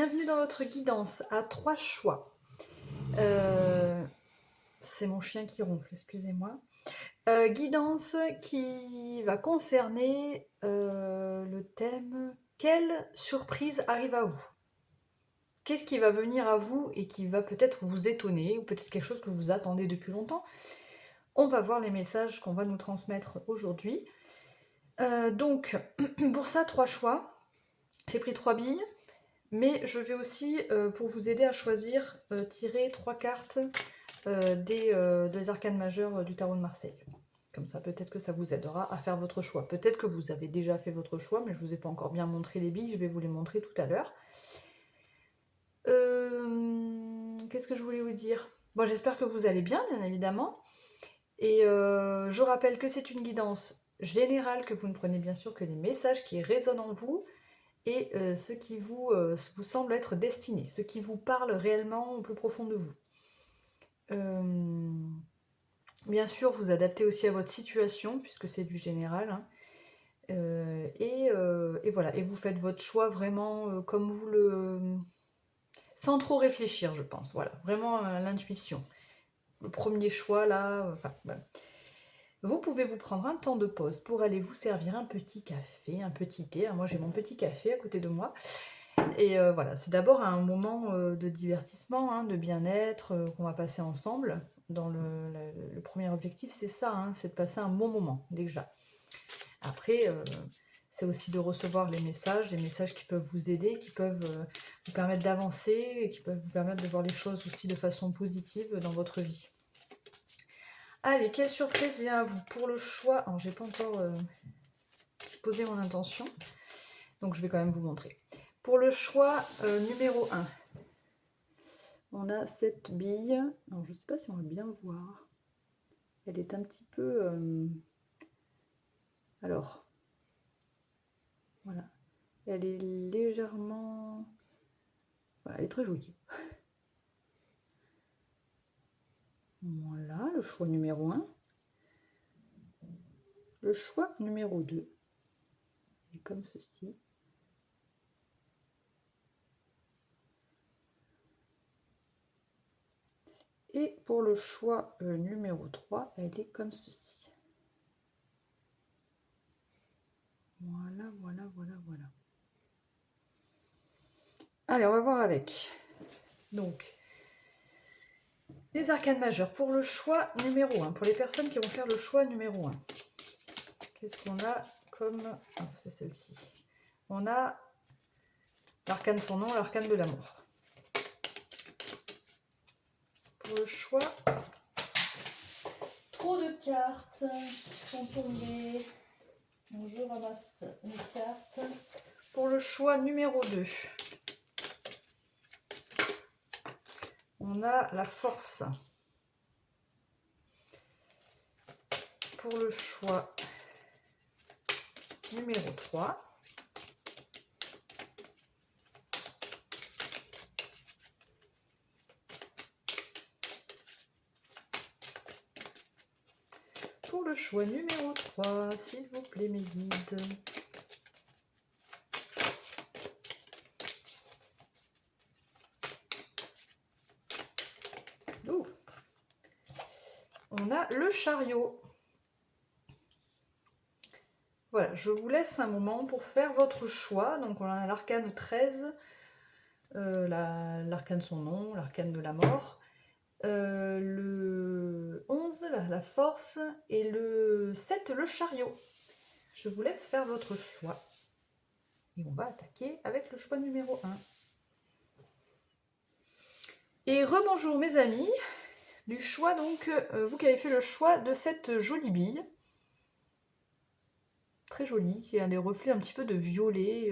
bienvenue dans votre guidance à 3 choix. C'est mon chien qui ronfle, excusez-moi. Guidance qui va concerner le thème « Quelle surprise arrive à vous ?» Qu'est-ce qui va venir à vous et qui va peut-être vous étonner, ou peut-être quelque chose que vous attendez depuis longtemps? On va voir les messages qu'on va nous transmettre aujourd'hui. Donc, pour ça, 3 choix. J'ai pris 3 billes. Mais je vais aussi, pour vous aider à choisir, tirer 3 cartes des arcanes majeures du tarot de Marseille. Comme ça, peut-être que ça vous aidera à faire votre choix. Peut-être que vous avez déjà fait votre choix, mais je ne vous ai pas encore bien montré les billes, je vais vous les montrer tout à l'heure. Qu'est-ce que je voulais vous dire? Bon, j'espère que vous allez bien évidemment. Et je rappelle que c'est une guidance générale, que vous ne prenez bien sûr que les messages qui résonnent en vous, et ce qui vous semble être destiné, ce qui vous parle réellement au plus profond de vous. Bien sûr, vous adaptez aussi à votre situation, puisque c'est du général. Hein. Et voilà, et vous faites votre choix vraiment comme vous le... sans trop réfléchir, je pense. Voilà, vraiment l'intuition. Le premier choix, là... voilà. Vous pouvez vous prendre un temps de pause pour aller vous servir un petit café, un petit thé. Alors moi, j'ai mon petit café à côté de moi. Et voilà, c'est d'abord un moment de divertissement, hein, de bien-être qu'on va passer ensemble. Dans le premier objectif, c'est ça, hein, c'est de passer un bon moment déjà. Après, c'est aussi de recevoir les messages, des messages qui peuvent vous aider, qui peuvent vous permettre d'avancer, et qui peuvent vous permettre de voir les choses aussi de façon positive dans votre vie. Allez, quelle surprise vient à vous pour le choix? Alors, j'ai pas encore posé mon intention, donc je vais quand même vous montrer. Pour le choix numéro 1, on a cette bille. Alors, je ne sais pas si on va bien voir. Elle est un petit peu... Alors, voilà. Elle est légèrement... Voilà, elle est très jolie. Voilà, le choix numéro 1. Le choix numéro 2 est comme ceci. Et pour le choix numéro 3, elle est comme ceci. Voilà, voilà, voilà, voilà. Allez, on va voir avec. Donc, les arcanes majeures. Pour le choix numéro 1, pour les personnes qui vont faire le choix numéro 1. Qu'est-ce qu'on a comme... Ah, c'est celle-ci. On a l'arcane sans nom, l'arcane de l'amour. Pour le choix, trop de cartes sont tombées. Donc je ramasse une carte. Pour le choix numéro 2, on a la force. Pour le choix numéro 3, pour le choix numéro 3, s'il vous plaît mes guides. Oh. On a le chariot. Voilà, je vous laisse un moment pour faire votre choix. Donc on a l'arcane 13, l'arcane son nom, l'arcane de la mort, le 11, la force, et le 7, le chariot. Je vous laisse faire votre choix. Et on va attaquer avec le choix numéro 1. Et rebonjour mes amis, du choix donc, vous qui avez fait le choix de cette jolie bille. Très jolie, qui a des reflets un petit peu de violet,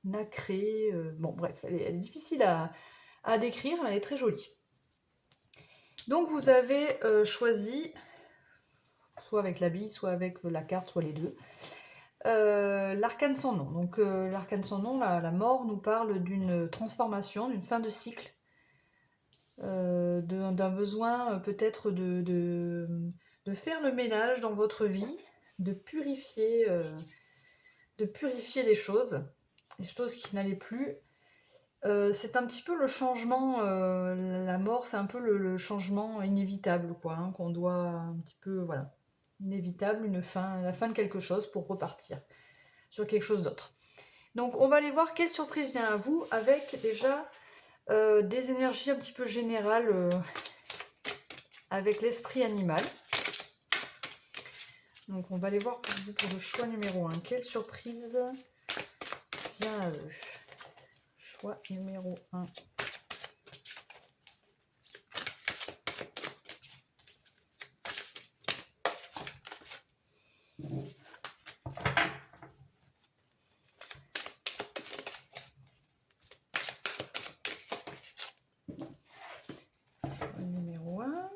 nacré. Bon bref, elle est difficile à décrire, mais elle est très jolie. Donc vous avez choisi, soit avec la bille, soit avec la carte, soit les deux, l'arcane sans nom. Donc l'arcane sans nom, la mort, nous parle d'une transformation, d'une fin de cycle, d'un besoin peut-être de faire le ménage dans votre vie, de purifier les choses qui n'allaient plus. C'est un petit peu le changement, la mort, c'est un peu le changement inévitable, quoi, hein, qu'on doit un petit peu, voilà, inévitable, une fin, la fin de quelque chose pour repartir sur quelque chose d'autre. Donc on va aller voir quelle surprise vient à vous avec déjà des énergies un petit peu générales avec l'esprit animal. Donc on va aller voir pour vous pour le choix numéro 1. Quelle surprise vient à eux? Choix numéro 1. Choix numéro 1.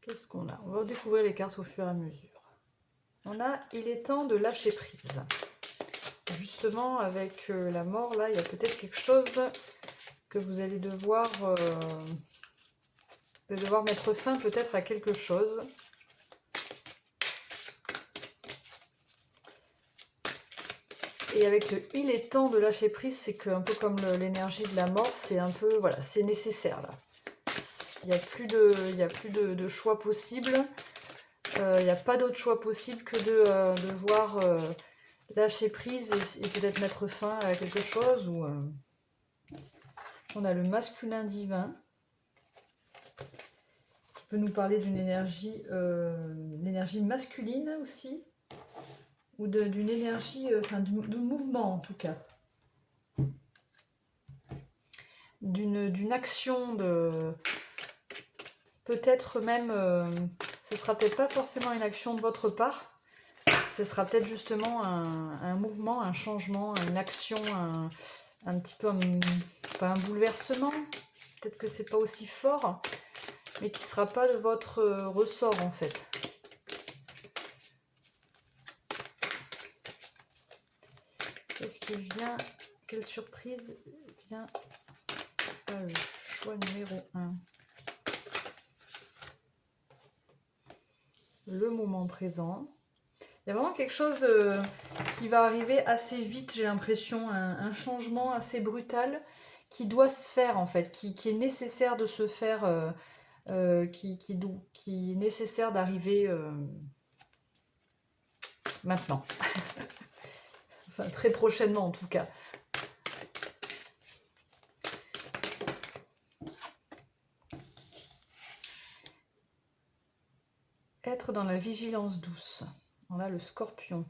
Qu'est-ce qu'on a? On va découvrir les cartes au fur et à mesure. On a « Il est temps de lâcher prise ». Justement, avec la mort, là, il y a peut-être quelque chose que vous allez devoir mettre fin peut-être à quelque chose. Et avec le « il est temps de lâcher prise », c'est qu'un peu comme l'énergie de la mort, c'est un peu, voilà, c'est nécessaire là. Il n'y a plus de choix possible. Il n'y a pas d'autre choix possible que de devoir lâcher prise et peut-être mettre fin à quelque chose. Ou, on a le masculin divin qui peut nous parler d'une énergie, l'énergie masculine aussi, ou d'une énergie, enfin de mouvement en tout cas. D'une action, peut-être même, ce sera peut-être pas forcément une action de votre part, ce sera peut-être justement un mouvement, un changement, une action, un petit peu, pas un bouleversement, peut-être que c'est pas aussi fort, mais qui sera pas de votre ressort en fait. Qu'est-ce qui vient? Quelle surprise vient à le choix numéro 1? Le moment présent. Il y a vraiment quelque chose qui va arriver assez vite, j'ai l'impression, un changement assez brutal qui doit se faire en fait, qui est nécessaire de se faire, qui est nécessaire d'arriver maintenant. Enfin, très prochainement en tout cas. Être dans la vigilance douce. On a le scorpion.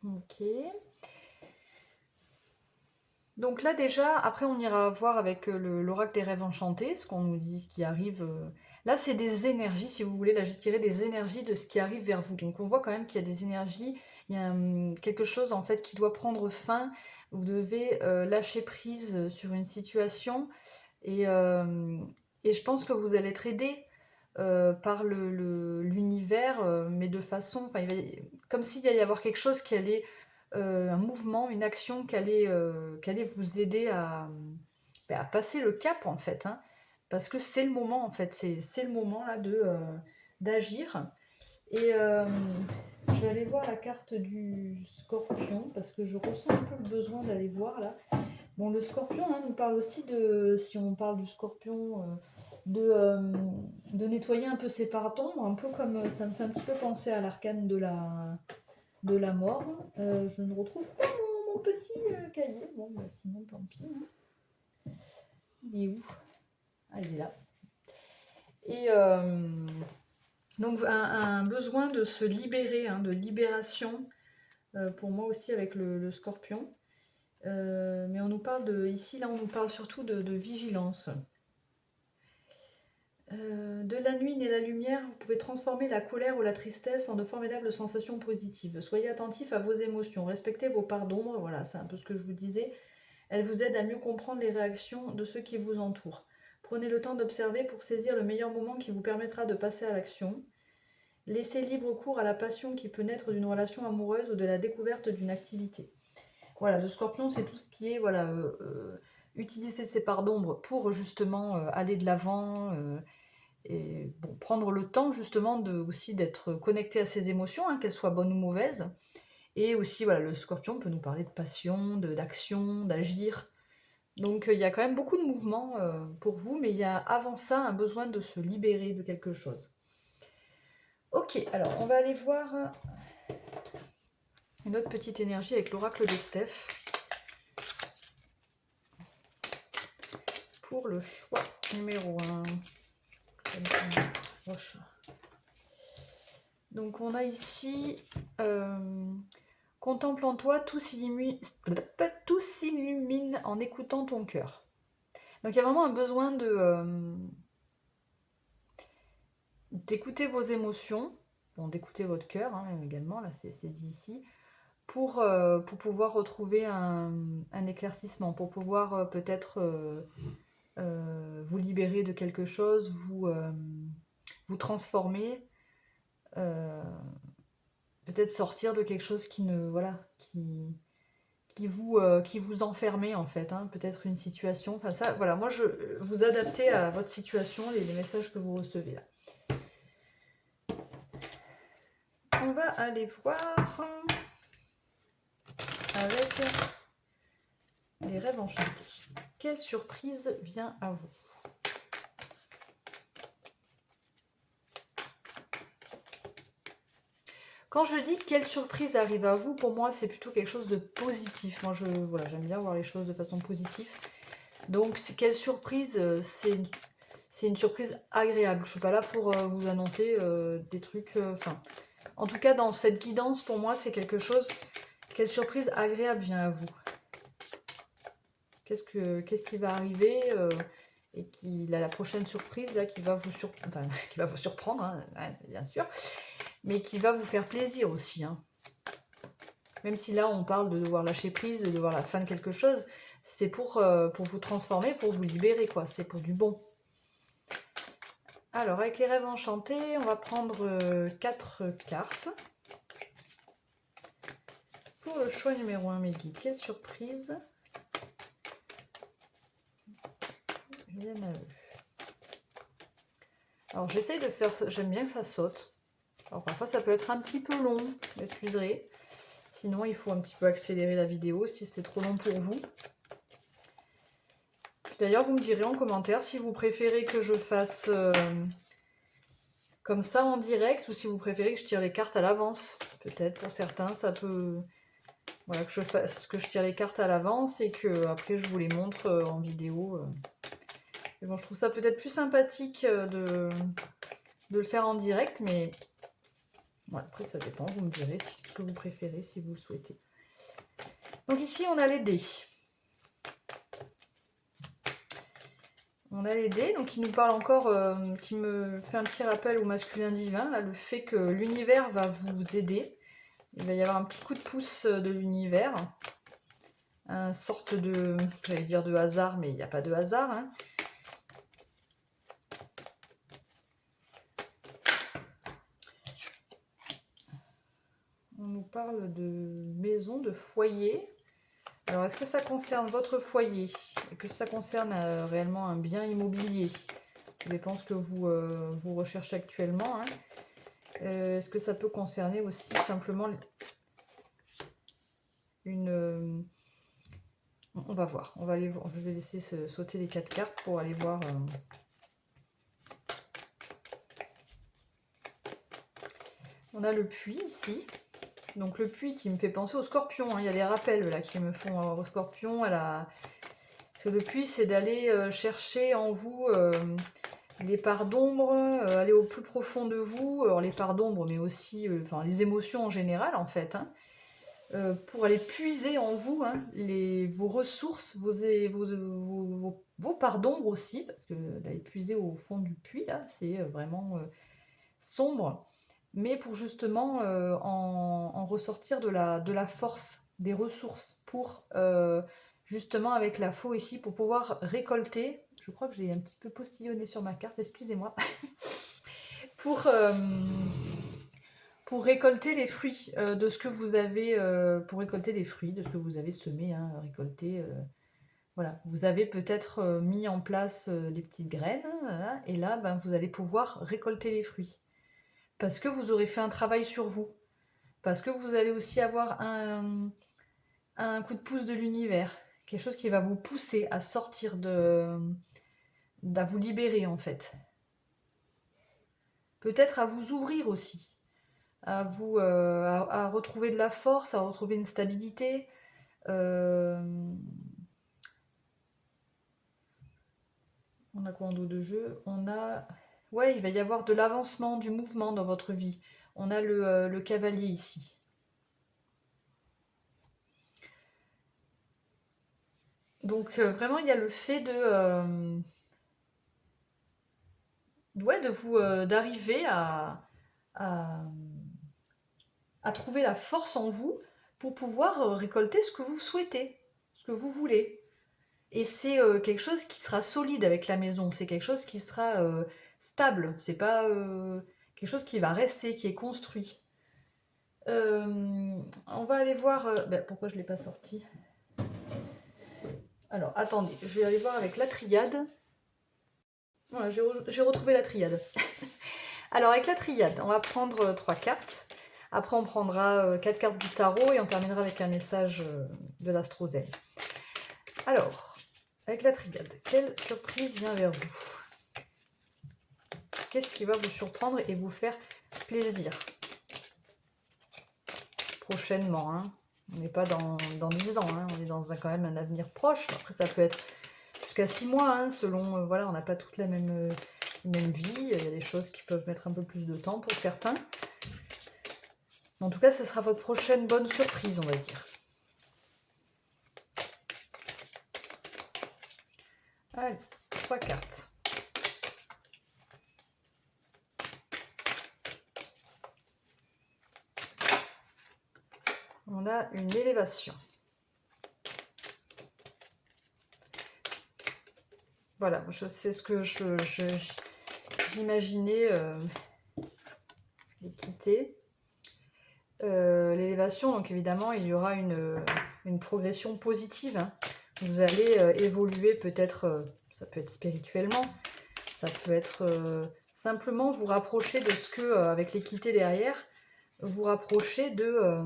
Ok. Donc là déjà, après on ira voir avec l'oracle des rêves enchantés, ce qu'on nous dit, ce qui arrive. Là c'est des énergies, si vous voulez, là j'ai tiré des énergies de ce qui arrive vers vous. Donc on voit quand même qu'il y a des énergies, il y a quelque chose en fait qui doit prendre fin. Vous devez lâcher prise sur une situation et je pense que vous allez être aidé par l'univers, mais de façon, enfin, comme s'il allait y avoir quelque chose qui allait, un mouvement, une action qui allait vous aider à passer le cap en fait, hein, parce que c'est le moment en fait, c'est le moment là d'agir. Et je vais aller voir la carte du scorpion parce que je ressens un peu le besoin d'aller voir là. Bon, le scorpion hein, nous parle aussi de, si on parle du scorpion, de nettoyer un peu ses parts d'ombre, un peu comme ça me fait un petit peu penser à l'arcane de la mort. Je ne retrouve pas mon petit cahier. Bon, bah, sinon tant pis. Hein. Il est où? Ah, il est là. Et donc un besoin de se libérer, hein, de libération, pour moi aussi avec le scorpion. Mais on nous parle ici, là, on nous parle surtout de vigilance. De la nuit naît la lumière, vous pouvez transformer la colère ou la tristesse en de formidables sensations positives. Soyez attentif à vos émotions, respectez vos parts d'ombre, voilà, c'est un peu ce que je vous disais. Elles vous aident à mieux comprendre les réactions de ceux qui vous entourent. Prenez le temps d'observer pour saisir le meilleur moment qui vous permettra de passer à l'action. Laissez libre cours à la passion qui peut naître d'une relation amoureuse ou de la découverte d'une activité. Voilà, le scorpion, c'est tout ce qui est, voilà, utiliser ses parts d'ombre pour justement aller de l'avant, et bon, prendre le temps justement aussi d'être connecté à ses émotions, hein, qu'elles soient bonnes ou mauvaises. Et aussi, voilà, le Scorpion peut nous parler de passion, d'action, d'agir. Donc il y a quand même beaucoup de mouvements pour vous, mais il y a avant ça un besoin de se libérer de quelque chose. Ok, alors on va aller voir une autre petite énergie avec l'oracle de Steph. Pour le choix numéro 1. Donc on a ici contemple en toi, tout s'illumine en écoutant ton cœur. Donc il y a vraiment un besoin d'écouter vos émotions, bon, d'écouter votre cœur hein, également, là c'est dit ici, pour pouvoir retrouver un éclaircissement, pour pouvoir peut-être vous libérer de quelque chose, vous transformer, peut-être sortir de quelque chose qui vous enfermait en fait, hein, peut-être une situation, enfin ça, voilà, moi je vous adaptez à votre situation, les messages que vous recevez là. On va aller voir avec les rêves enchantés. Quelle surprise vient à vous? Quand je dis quelle surprise arrive à vous, pour moi c'est plutôt quelque chose de positif. Moi voilà, j'aime bien voir les choses de façon positive. Donc quelle surprise, c'est une surprise agréable. Je ne suis pas là pour vous annoncer des trucs... en tout cas dans cette guidance pour moi c'est quelque chose... Quelle surprise agréable vient à vous? Qu'est-ce qui va arriver et la prochaine surprise là qui va vous surprendre, hein, bien sûr, mais qui va vous faire plaisir aussi. Hein. Même si là on parle de devoir lâcher prise, de devoir la fin de quelque chose, c'est pour vous transformer, pour vous libérer, quoi. C'est pour du bon. Alors avec les rêves enchantés, on va prendre 4 cartes. Pour le choix numéro 1, mes guides, quelle surprise viennent à eux? Alors j'essaye de faire, j'aime bien que ça saute. Alors parfois ça peut être un petit peu long, vous m'excuserez. Sinon il faut un petit peu accélérer la vidéo si c'est trop long pour vous. D'ailleurs vous me direz en commentaire si vous préférez que je fasse comme ça en direct ou si vous préférez que je tire les cartes à l'avance. Peut-être pour certains ça peut... Voilà, que je tire les cartes à l'avance et que après je vous les montre en vidéo. Mais bon, je trouve ça peut-être plus sympathique de le faire en direct, mais voilà, après ça dépend, vous me direz ce que vous préférez si vous le souhaitez. Donc ici on a les dés. On a les dés, donc qui nous parle encore, qui me fait un petit rappel au masculin divin, là, le fait que l'univers va vous aider. Il va y avoir un petit coup de pouce de l'univers, une sorte de, j'allais dire de hasard, mais il n'y a pas de hasard. Hein. On nous parle de maison, de foyer. Alors, est-ce que ça concerne votre foyer? Est-ce que ça concerne réellement un bien immobilier? Ça dépend ce que vous recherchez actuellement. Hein. Est-ce que ça peut concerner aussi simplement une... on va voir. On va aller voir. Je vais laisser sauter les 4 cartes pour aller voir... On a le puits ici. Donc le puits qui me fait penser au scorpion. Hein. Il y a des rappels là qui me font au scorpion. Parce que le puits, c'est d'aller chercher en vous les parts d'ombre, aller au plus profond de vous. Alors les parts d'ombre, mais aussi les émotions en général, en fait. Hein. Pour aller puiser en vous hein, vos ressources, vos parts d'ombre aussi. Parce que d'aller puiser au fond du puits, là, c'est vraiment sombre. Mais pour justement en ressortir de la force, des ressources, pour justement avec la faux ici, pour pouvoir récolter, je crois que j'ai un petit peu postillonné sur ma carte, excusez-moi, pour récolter les fruits de ce que vous avez, pour récolter des fruits de ce que vous avez semé, hein, récolter Voilà, vous avez peut-être mis en place des petites graines, hein, et là, ben, vous allez pouvoir récolter les fruits. Parce que vous aurez fait un travail sur vous. Parce que vous allez aussi avoir un coup de pouce de l'univers. Quelque chose qui va vous pousser à sortir à vous libérer en fait. Peut-être à vous ouvrir aussi. À retrouver de la force, à retrouver une stabilité. On a quoi en dos de jeu? On a... Ouais, il va y avoir de l'avancement, du mouvement dans votre vie. On a le cavalier ici. Donc vraiment, il y a le fait de vous d'arriver à, à trouver la force en vous pour pouvoir récolter ce que vous souhaitez, ce que vous voulez. Et c'est quelque chose qui sera solide avec la maison, c'est quelque chose qui sera stable, c'est pas quelque chose qui va rester, qui est construit. On va aller voir... pourquoi je ne l'ai pas sorti? Alors, attendez, je vais aller voir avec la triade. Voilà, j'ai retrouvé la triade. Alors, avec la triade, on va prendre 3 cartes. Après, on prendra 4 cartes du tarot et on terminera avec un message de l'astrozen. Alors, avec la triade, quelle surprise vient vers vous? Qu'est-ce qui va vous surprendre et vous faire plaisir prochainement, hein? On n'est pas dans 10 ans, hein, on est dans quand même un avenir proche. Après, ça peut être jusqu'à 6 mois, hein, selon... voilà, on n'a pas toute la même vie. Il y a des choses qui peuvent mettre un peu plus de temps pour certains. En tout cas, ce sera votre prochaine bonne surprise, on va dire. Allez, 3 cartes. On a une élévation. Voilà, c'est ce que j'imaginais quitter. L'élévation, donc évidemment, il y aura une progression positive. Hein. Vous allez évoluer peut-être, ça peut être spirituellement, ça peut être simplement vous rapprocher de ce que, avec l'équité derrière, vous rapprocher de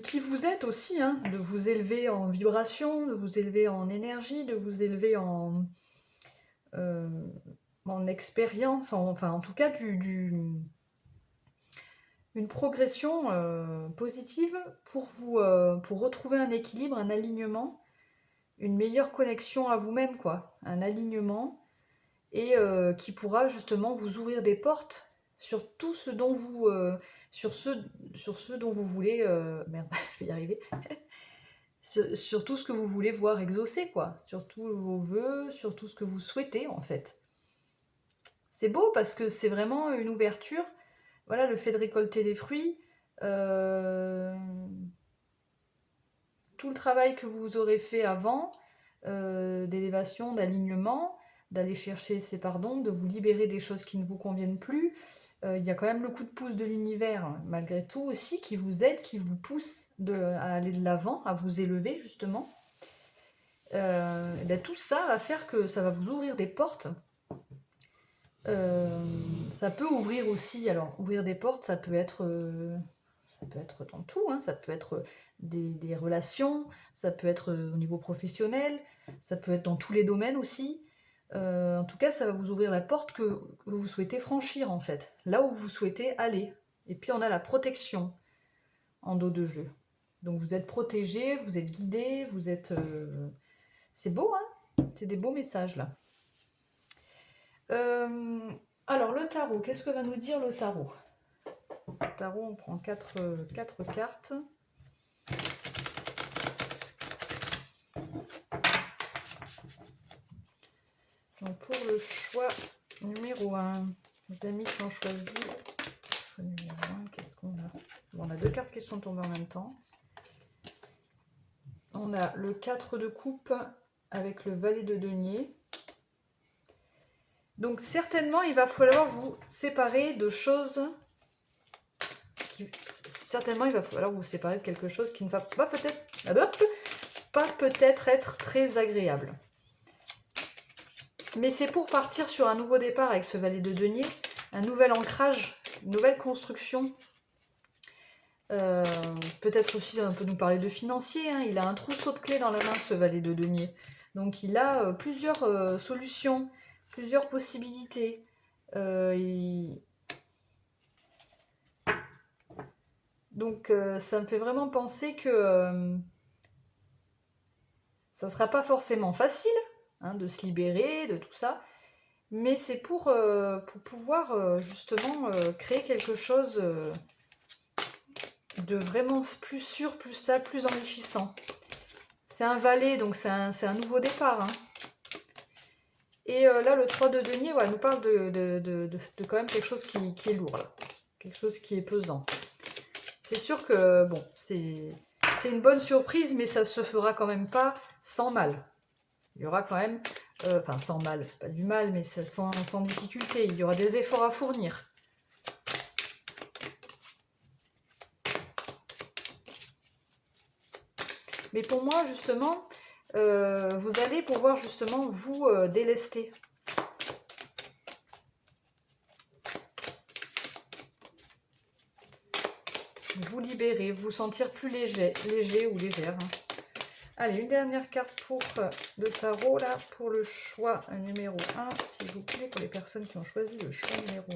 qui vous êtes aussi, hein, de vous élever en vibration, de vous élever en énergie, de vous élever en expérience, enfin en tout cas une progression positive pour vous pour retrouver un équilibre, un alignement, une meilleure connexion à vous-même, quoi, un alignement et qui pourra justement vous ouvrir des portes sur tout ce dont vous sur ce dont vous voulez merde, je vais y arriver. Sur tout ce que vous voulez voir exaucer, quoi, sur tous vos vœux, sur tout ce que vous souhaitez en fait. C'est beau parce que c'est vraiment une ouverture. Voilà, le fait de récolter les fruits, tout le travail que vous aurez fait avant, d'élévation, d'alignement, d'aller chercher ces pardons, de vous libérer des choses qui ne vous conviennent plus. Il y a quand même le coup de pouce de l'univers, malgré tout aussi, qui vous aide, qui vous pousse à aller de l'avant, à vous élever justement. Tout ça va faire que ça va vous ouvrir des portes. Ça peut ouvrir aussi, alors ouvrir des portes, ça peut être dans tout, hein, ça peut être des relations, ça peut être au niveau professionnel, ça peut être dans tous les domaines aussi. En tout cas, ça va vous ouvrir la porte que vous souhaitez franchir en fait, là où vous souhaitez aller. Et puis on a la protection en dos de jeu. Donc vous êtes protégé, vous êtes guidé, vous êtes... C'est beau, hein? C'est des beaux messages là. Alors le tarot, qu'est-ce que va nous dire le tarot? Le tarot, on prend 4 cartes. Donc pour le choix numéro 1, les amis qui ont choisi choix numéro 1, qu'est-ce qu'on a? Bon, on a 2 cartes qui sont tombées en même temps. On a le 4 de coupe avec le valet de denier. Donc certainement, il va falloir vous séparer de choses... Certainement, il va falloir vous séparer de quelque chose qui ne va pas peut-être pas peut-être être très agréable. Mais c'est pour partir sur un nouveau départ avec ce valet de denier, un nouvel ancrage, une nouvelle construction. Peut-être aussi, on peut nous parler de financier, hein. Il a un trousseau de clés dans la main, ce valet de denier. Donc il a plusieurs solutions, plusieurs possibilités. Donc ça me fait vraiment penser que ça ne sera pas forcément facile, hein, de se libérer de tout ça, mais c'est pour pouvoir justement créer quelque chose de vraiment plus sûr, plus stable, plus enrichissant. C'est un valet, donc c'est un nouveau départ, hein. Et là, le 3 de denier, ouais, nous parle de quand même quelque chose qui est lourd, là. Quelque chose qui est pesant. C'est sûr que, bon, c'est une bonne surprise, mais ça se fera quand même pas sans mal. Il y aura quand même, enfin sans mal, pas du mal, mais sans difficulté. Il y aura des efforts à fournir. Mais pour moi, justement, vous allez pouvoir justement vous délester. Vous libérer, vous sentir plus léger ou légère. Allez, une dernière carte pour le tarot, là, pour le choix numéro 1, s'il vous plaît, pour les personnes qui ont choisi le choix numéro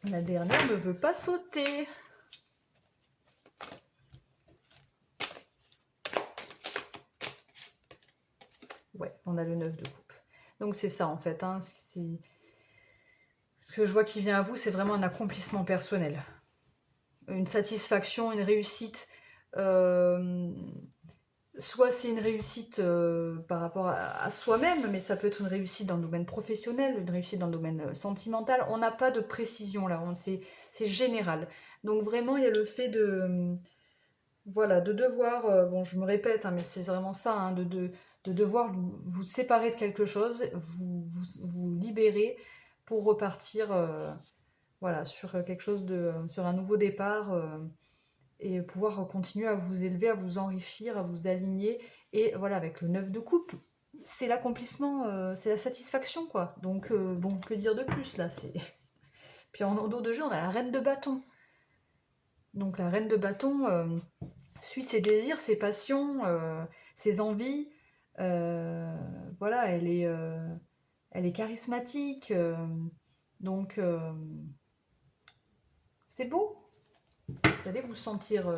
1. La dernière ne veut pas sauter. Ouais, on a le 9 de coupe. Donc c'est ça, en fait, hein, ce que je vois qui vient à vous, c'est vraiment un accomplissement personnel. Une satisfaction, une réussite. Soit c'est une réussite par rapport à soi-même, mais ça peut être une réussite dans le domaine professionnel, une réussite dans le domaine sentimental. On n'a pas de précision là, c'est général. Donc vraiment, il y a le fait de, voilà, de devoir, bon je me répète, hein, mais c'est vraiment ça, hein, de devoir vous séparer de quelque chose, vous libérer pour repartir voilà, sur quelque chose sur un nouveau départ. Et pouvoir continuer à vous élever, à vous enrichir, à vous aligner. Et voilà, avec le 9 de coupe, c'est l'accomplissement, c'est la satisfaction, quoi. Donc, bon, que dire de plus, là c'est... Puis en dos de jeu, on a la reine de bâton. Donc la reine de bâton suit ses désirs, ses passions, ses envies. Voilà, elle est charismatique. Donc, c'est beau. Vous allez vous sentir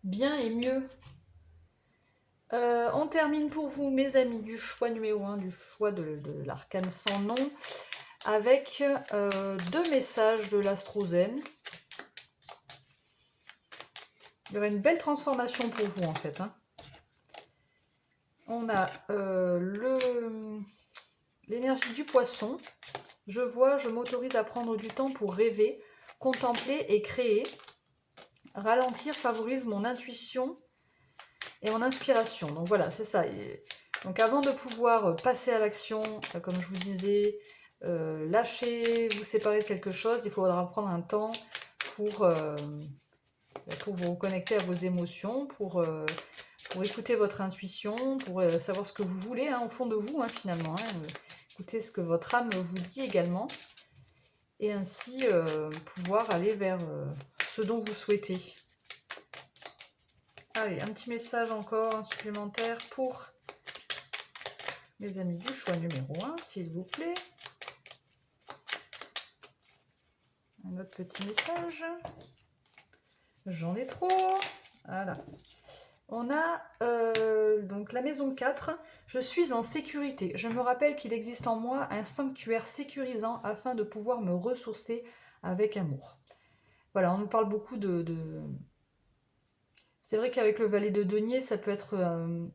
bien et mieux. On termine pour vous, mes amis, du choix numéro 1, du choix de l'arcane sans nom, avec 2 messages de l'Astrozen. Il y aura une belle transformation pour vous, en fait. Hein. On a l'énergie du poisson. Je vois, je m'autorise à prendre du temps pour rêver, contempler et créer. Ralentir favorise mon intuition et mon inspiration. Donc voilà, c'est ça. Donc avant de pouvoir passer à l'action, comme je vous disais, lâcher, vous séparer de quelque chose, il faudra prendre un temps pour vous reconnecter à vos émotions, pour écouter votre intuition, pour savoir ce que vous voulez, hein, au fond de vous, hein, finalement. Hein, écouter ce que votre âme vous dit également. Et ainsi pouvoir aller vers ce dont vous souhaitez. Allez, un petit message encore, un supplémentaire pour mes amis du choix numéro 1, s'il vous plaît. Un autre petit message. J'en ai trop. Voilà. On a donc la maison 4. Je suis en sécurité. Je me rappelle qu'il existe en moi un sanctuaire sécurisant afin de pouvoir me ressourcer avec amour. Voilà, on nous parle beaucoup de... C'est vrai qu'avec le valet de denier, ça peut être...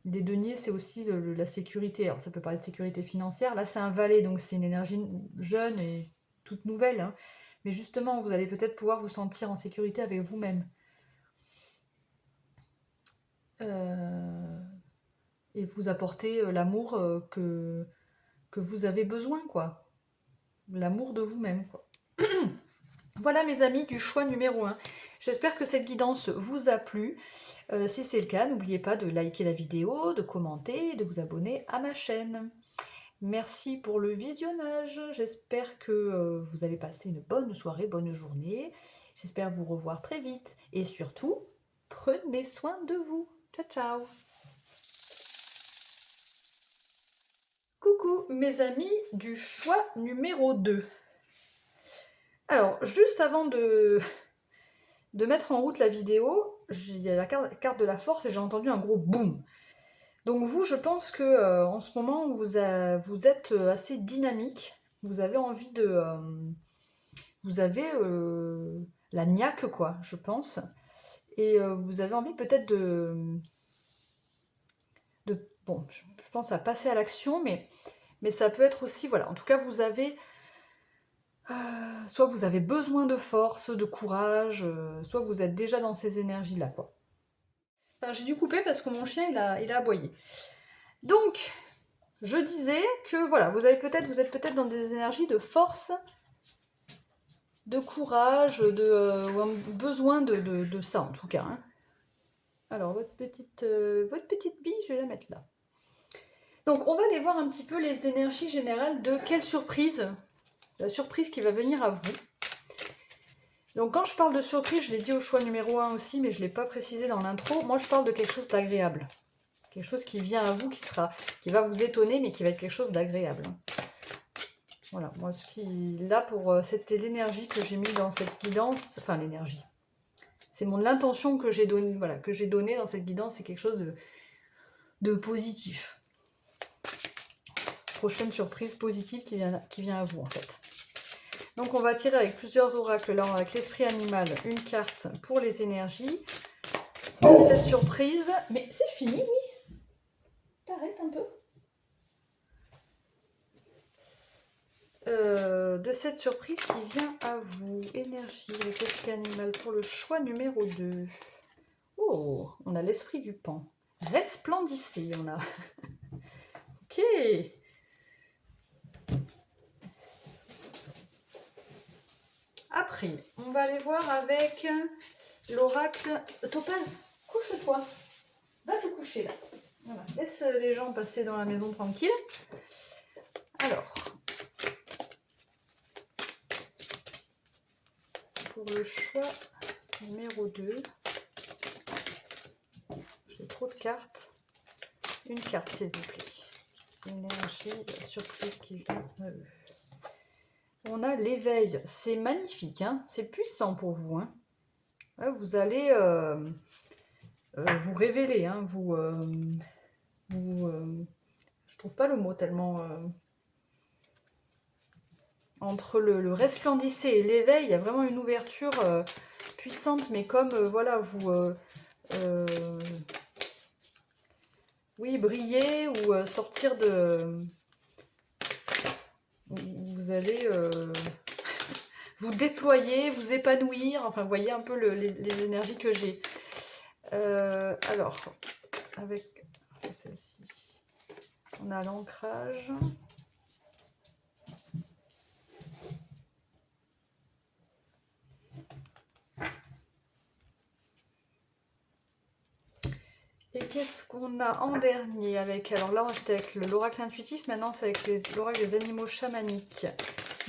des deniers, c'est aussi la sécurité. Alors ça peut parler de sécurité financière. Là, c'est un valet, donc c'est une énergie jeune et toute nouvelle. Hein. Mais justement, vous allez peut-être pouvoir vous sentir en sécurité avec vous-même. Et vous apporter l'amour que vous avez besoin, quoi. L'amour de vous-même, quoi. Voilà mes amis du choix numéro 1. J'espère que cette guidance vous a plu. Si c'est le cas, n'oubliez pas de liker la vidéo, de commenter et de vous abonner à ma chaîne. Merci pour le visionnage. J'espère que vous allez passer une bonne soirée, bonne journée. J'espère vous revoir très vite. Et surtout, prenez soin de vous. Ciao, ciao. Coucou mes amis du choix numéro 2. Alors, juste avant de mettre en route la vidéo, il y a la carte de la force et j'ai entendu un gros boum. Donc vous, je pense que en ce moment, vous êtes assez dynamique. Vous avez envie de... vous avez la niaque, quoi, je pense. Et vous avez envie peut-être bon, je pense à passer à l'action, mais ça peut être aussi, voilà, en tout cas, vous avez... soit vous avez besoin de force, de courage, soit vous êtes déjà dans ces énergies-là, quoi. Enfin, j'ai dû couper parce que mon chien, il a aboyé. Donc, je disais que, voilà, vous êtes peut-être dans des énergies de force, de courage, besoin de ça, en tout cas. Hein. Alors, votre petite bille, je vais la mettre là. Donc, on va aller voir un petit peu les énergies générales de quelle surprise, la surprise qui va venir à vous. Donc, quand je parle de surprise, je l'ai dit au choix numéro 1 aussi, mais je ne l'ai pas précisé dans l'intro, moi je parle de quelque chose d'agréable. Quelque chose qui vient à vous, qui va vous étonner, mais qui va être quelque chose d'agréable. Voilà, moi là pour c'était l'énergie que j'ai mis dans cette guidance, enfin l'énergie. C'est l'intention que j'ai donnée, voilà, que j'ai donnée dans cette guidance, c'est quelque chose de positif. Prochaine surprise positive qui vient à vous en fait. Donc on va tirer avec plusieurs oracles, là avec l'esprit animal, une carte pour les énergies de cette surprise. Mais c'est fini, oui. T'arrêtes un peu. De cette surprise qui vient à vous. Énergie avec l'esprit animal pour le choix numéro 2. Oh, on a l'esprit du pan. Resplendissez, on a. Ok. Après, on va aller voir avec l'oracle Topaz. Couche-toi. Va te coucher là. Voilà. Laisse les gens passer dans la maison tranquille. Alors, pour le choix numéro 2, j'ai trop de cartes. Une carte, s'il vous plaît. Énergie, surprise qui vient. On a l'éveil. C'est magnifique, hein, c'est puissant pour vous. Hein. Ouais, vous allez vous révéler. Hein, je trouve pas le mot tellement... entre le resplendissez et l'éveil, il y a vraiment une ouverture puissante, mais comme, voilà, vous... oui, briller ou sortir de... Vous allez vous déployer, vous épanouir. Enfin, vous voyez un peu les énergies que j'ai. Alors, avec celle-ci, on a l'ancrage. Et qu'est-ce qu'on a en dernier avec... Alors là, j'étais avec l'oracle intuitif, maintenant c'est avec l'oracle des animaux chamaniques.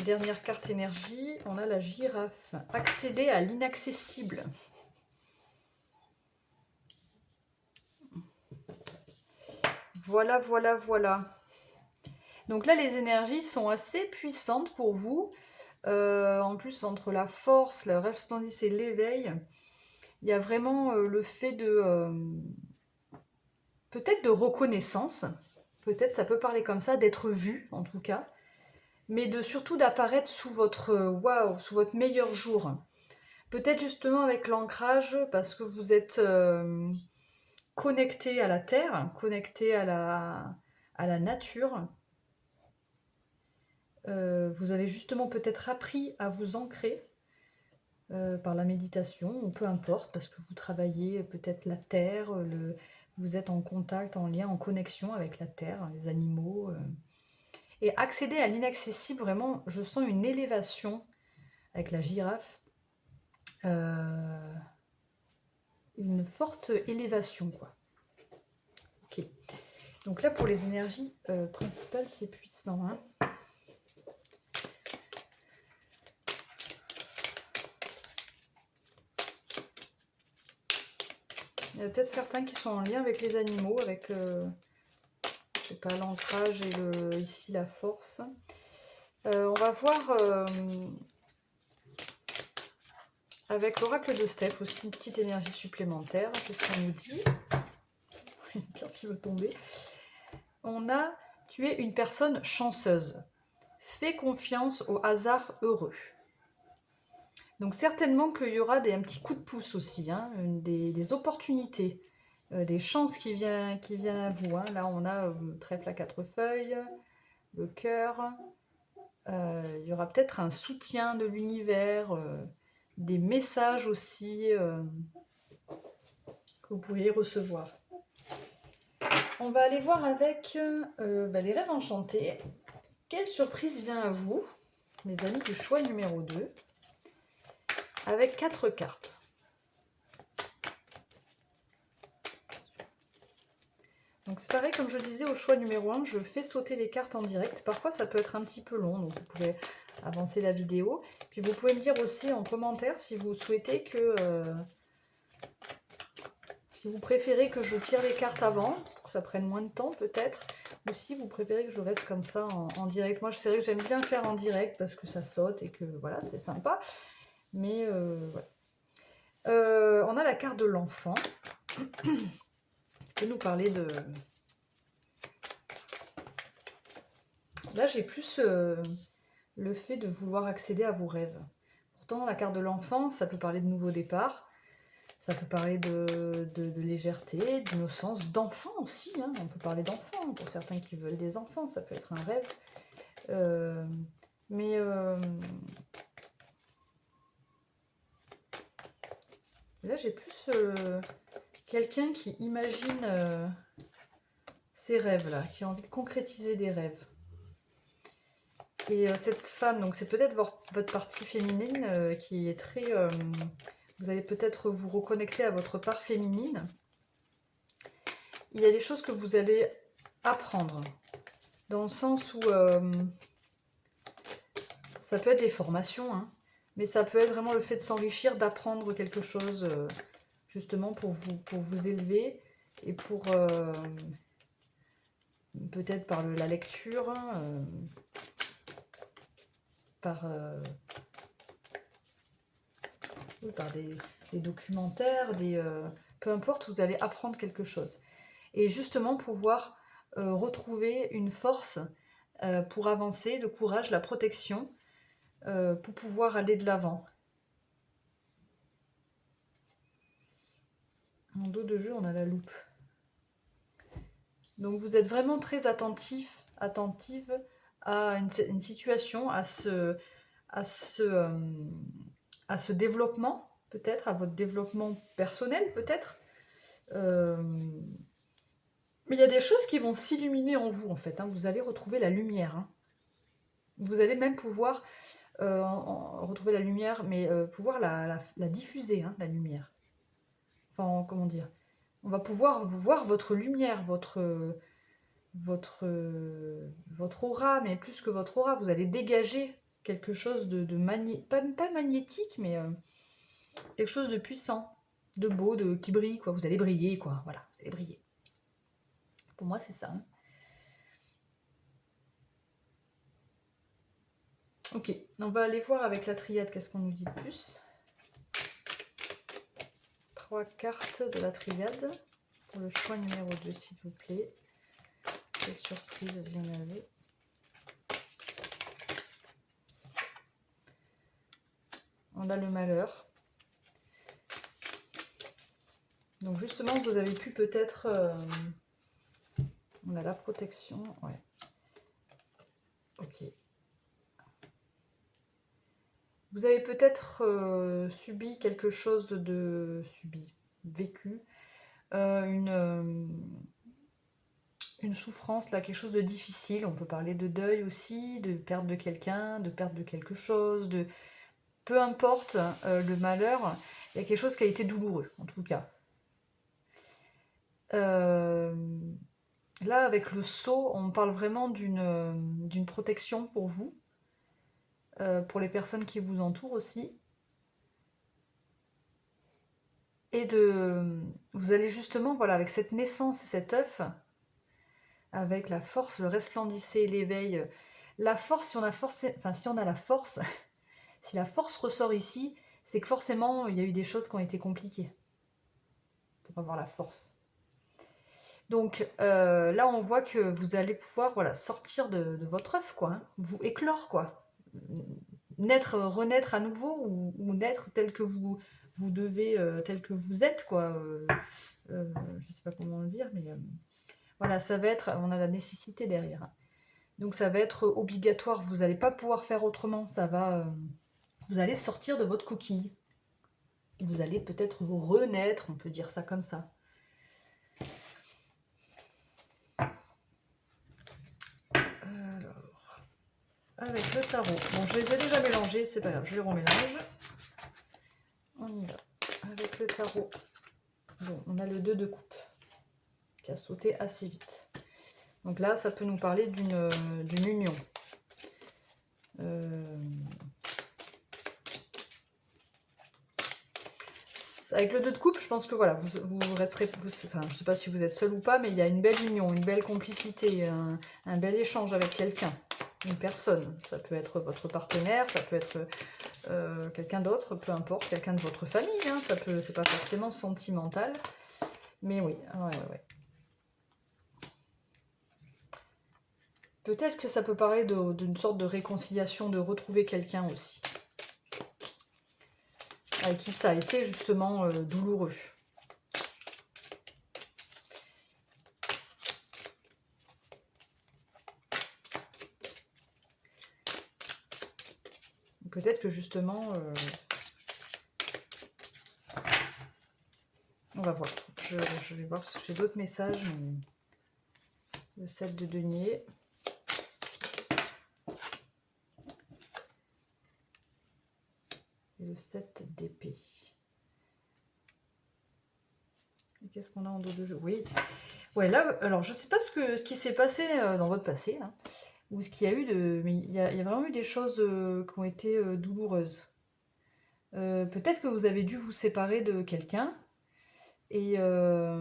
Dernière carte énergie, on a la girafe. Accéder à l'inaccessible. Voilà, voilà, voilà. Donc là, les énergies sont assez puissantes pour vous. En plus, entre la force, le resplendissement et l'éveil, il y a vraiment le fait de... peut-être de reconnaissance. Peut-être ça peut parler comme ça, d'être vu en tout cas. Mais surtout d'apparaître sous votre waouh, sous votre meilleur jour. Peut-être justement avec l'ancrage, parce que vous êtes connecté à la terre, connecté à la nature. Vous avez justement peut-être appris à vous ancrer par la méditation, ou peu importe, parce que vous travaillez peut-être la terre, vous êtes en contact, en lien, en connexion avec la terre, les animaux. Et accéder à l'inaccessible, vraiment, je sens une élévation avec la girafe, une forte élévation, quoi. Ok. Donc là, pour les énergies principales, c'est puissant, hein. Il y a peut-être certains qui sont en lien avec les animaux, avec je sais pas, l'ancrage et ici la force. On va voir avec l'oracle de Steph aussi une petite énergie supplémentaire. Qu'est-ce qu'on nous dit? Une pierre qui veut tomber. On a « Tu es une personne chanceuse. Fais confiance au hasard heureux ». Donc certainement qu'il y aura un petit coup de pouce aussi, hein, des opportunités, des chances qui viennent à vous. Hein. Là, on a trèfle à 4 feuilles, le cœur. Il y aura peut-être un soutien de l'univers, des messages aussi que vous pourriez recevoir. On va aller voir avec les rêves enchantés. Quelle surprise vient à vous, mes amis du choix numéro 2, avec 4 cartes. Donc c'est pareil, comme je disais au choix numéro 1, je fais sauter les cartes en direct. Parfois ça peut être un petit peu long, donc vous pouvez avancer la vidéo. Puis vous pouvez me dire aussi en commentaire si vous souhaitez que... si vous préférez que je tire les cartes avant, pour que ça prenne moins de temps peut-être, ou si vous préférez que je reste comme ça en direct. Moi c'est vrai que j'aime bien faire en direct parce que ça saute et que voilà, c'est sympa. Mais voilà. On a la carte de l'enfant. Qui peut nous parler de... Là j'ai plus le fait de vouloir accéder à vos rêves. Pourtant la carte de l'enfant, ça peut parler de nouveau départ. Ça peut parler de légèreté, d'innocence, d'enfant aussi. Hein. On peut parler d'enfant, pour certains qui veulent des enfants, ça peut être un rêve. Mais là, j'ai plus quelqu'un qui imagine ses rêves, là, qui a envie de concrétiser des rêves. Et cette femme, donc c'est peut-être votre partie féminine qui est très... vous allez peut-être vous reconnecter à votre part féminine. Il y a des choses que vous allez apprendre. Dans le sens où ça peut être des formations, hein, mais ça peut être vraiment le fait de s'enrichir, d'apprendre quelque chose justement pour vous élever et pour peut-être par la lecture, par des documentaires, peu importe, vous allez apprendre quelque chose. Et justement pouvoir retrouver une force pour avancer, le courage, la protection, pour pouvoir aller de l'avant. En dos de jeu, on a la loupe. Donc vous êtes vraiment très attentive à une situation, à ce développement, peut-être, à votre développement personnel, peut-être. Mais il y a des choses qui vont s'illuminer en vous, en fait. Hein. Vous allez retrouver la lumière. Hein. Vous allez même pouvoir retrouver la lumière, mais pouvoir la diffuser, hein, la lumière. Enfin, comment dire? On va pouvoir voir votre lumière, votre aura, mais plus que votre aura. Vous allez dégager quelque chose de pas magnétique, mais quelque chose de puissant, de beau, qui brille, quoi. Vous allez briller, quoi. Voilà, vous allez briller. Pour moi, c'est ça. Hein. Ok, on va aller voir avec la triade qu'est-ce qu'on nous dit de plus. 3 cartes de la triade pour le choix numéro 2, s'il vous plaît. Quelle surprise vient à vous? On a le malheur. Donc justement, vous avez pu peut-être... on a la protection, ouais. Ok. Vous avez peut-être subi quelque chose vécu, une souffrance, là, quelque chose de difficile. On peut parler de deuil aussi, de perte de quelqu'un, de perte de quelque chose, peu importe le malheur, il y a quelque chose qui a été douloureux, en tout cas. Là, avec le sceau, on parle vraiment d'une protection pour vous, pour les personnes qui vous entourent aussi. Et vous allez justement, voilà, avec cette naissance et cet œuf, avec la force, le resplendissez, l'éveil, la force, si on a la force, si la force ressort ici, c'est que forcément, il y a eu des choses qui ont été compliquées. On va voir la force. Donc là, on voit que vous allez pouvoir, voilà, sortir de votre œuf, quoi, hein, vous éclore, quoi. Renaître à nouveau, ou naître tel que vous devez, tel que vous êtes, quoi. Je sais pas comment le dire, mais voilà, ça va être, on a la nécessité derrière, hein. Donc ça va être obligatoire, vous n'allez pas pouvoir faire autrement, vous allez sortir de votre coquille. Vous allez peut-être renaître, on peut dire ça comme ça. Alors, avec le tarot. Bon, je les ai déjà mélangés, c'est pas grave, je les remélange. On y va. Avec le tarot. Bon, on a le 2 de coupe qui a sauté assez vite. Donc là, ça peut nous parler d'une union. Avec le 2 de coupe, je pense que voilà, vous resterez, enfin, je sais pas si vous êtes seul ou pas, mais il y a une belle union, une belle complicité, un bel échange avec quelqu'un, une personne. Ça peut être votre partenaire, ça peut être quelqu'un d'autre, peu importe, quelqu'un de votre famille, hein, c'est pas forcément sentimental, mais oui, ouais. Peut-être que ça peut parler d'une sorte de réconciliation, de retrouver quelqu'un aussi, avec qui ça a été justement douloureux. Peut-être que justement, on va voir. Je vais voir parce que j'ai d'autres messages. Mais... Le 7 de denier. Et le 7 d'épée. Et qu'est-ce qu'on a en dos de jeu? Oui. Ouais, là, alors je sais pas ce qui s'est passé dans votre passé, hein, ou ce qu'il y a eu de... Mais il y a vraiment eu des choses qui ont été douloureuses. Peut-être que vous avez dû vous séparer de quelqu'un. Et là,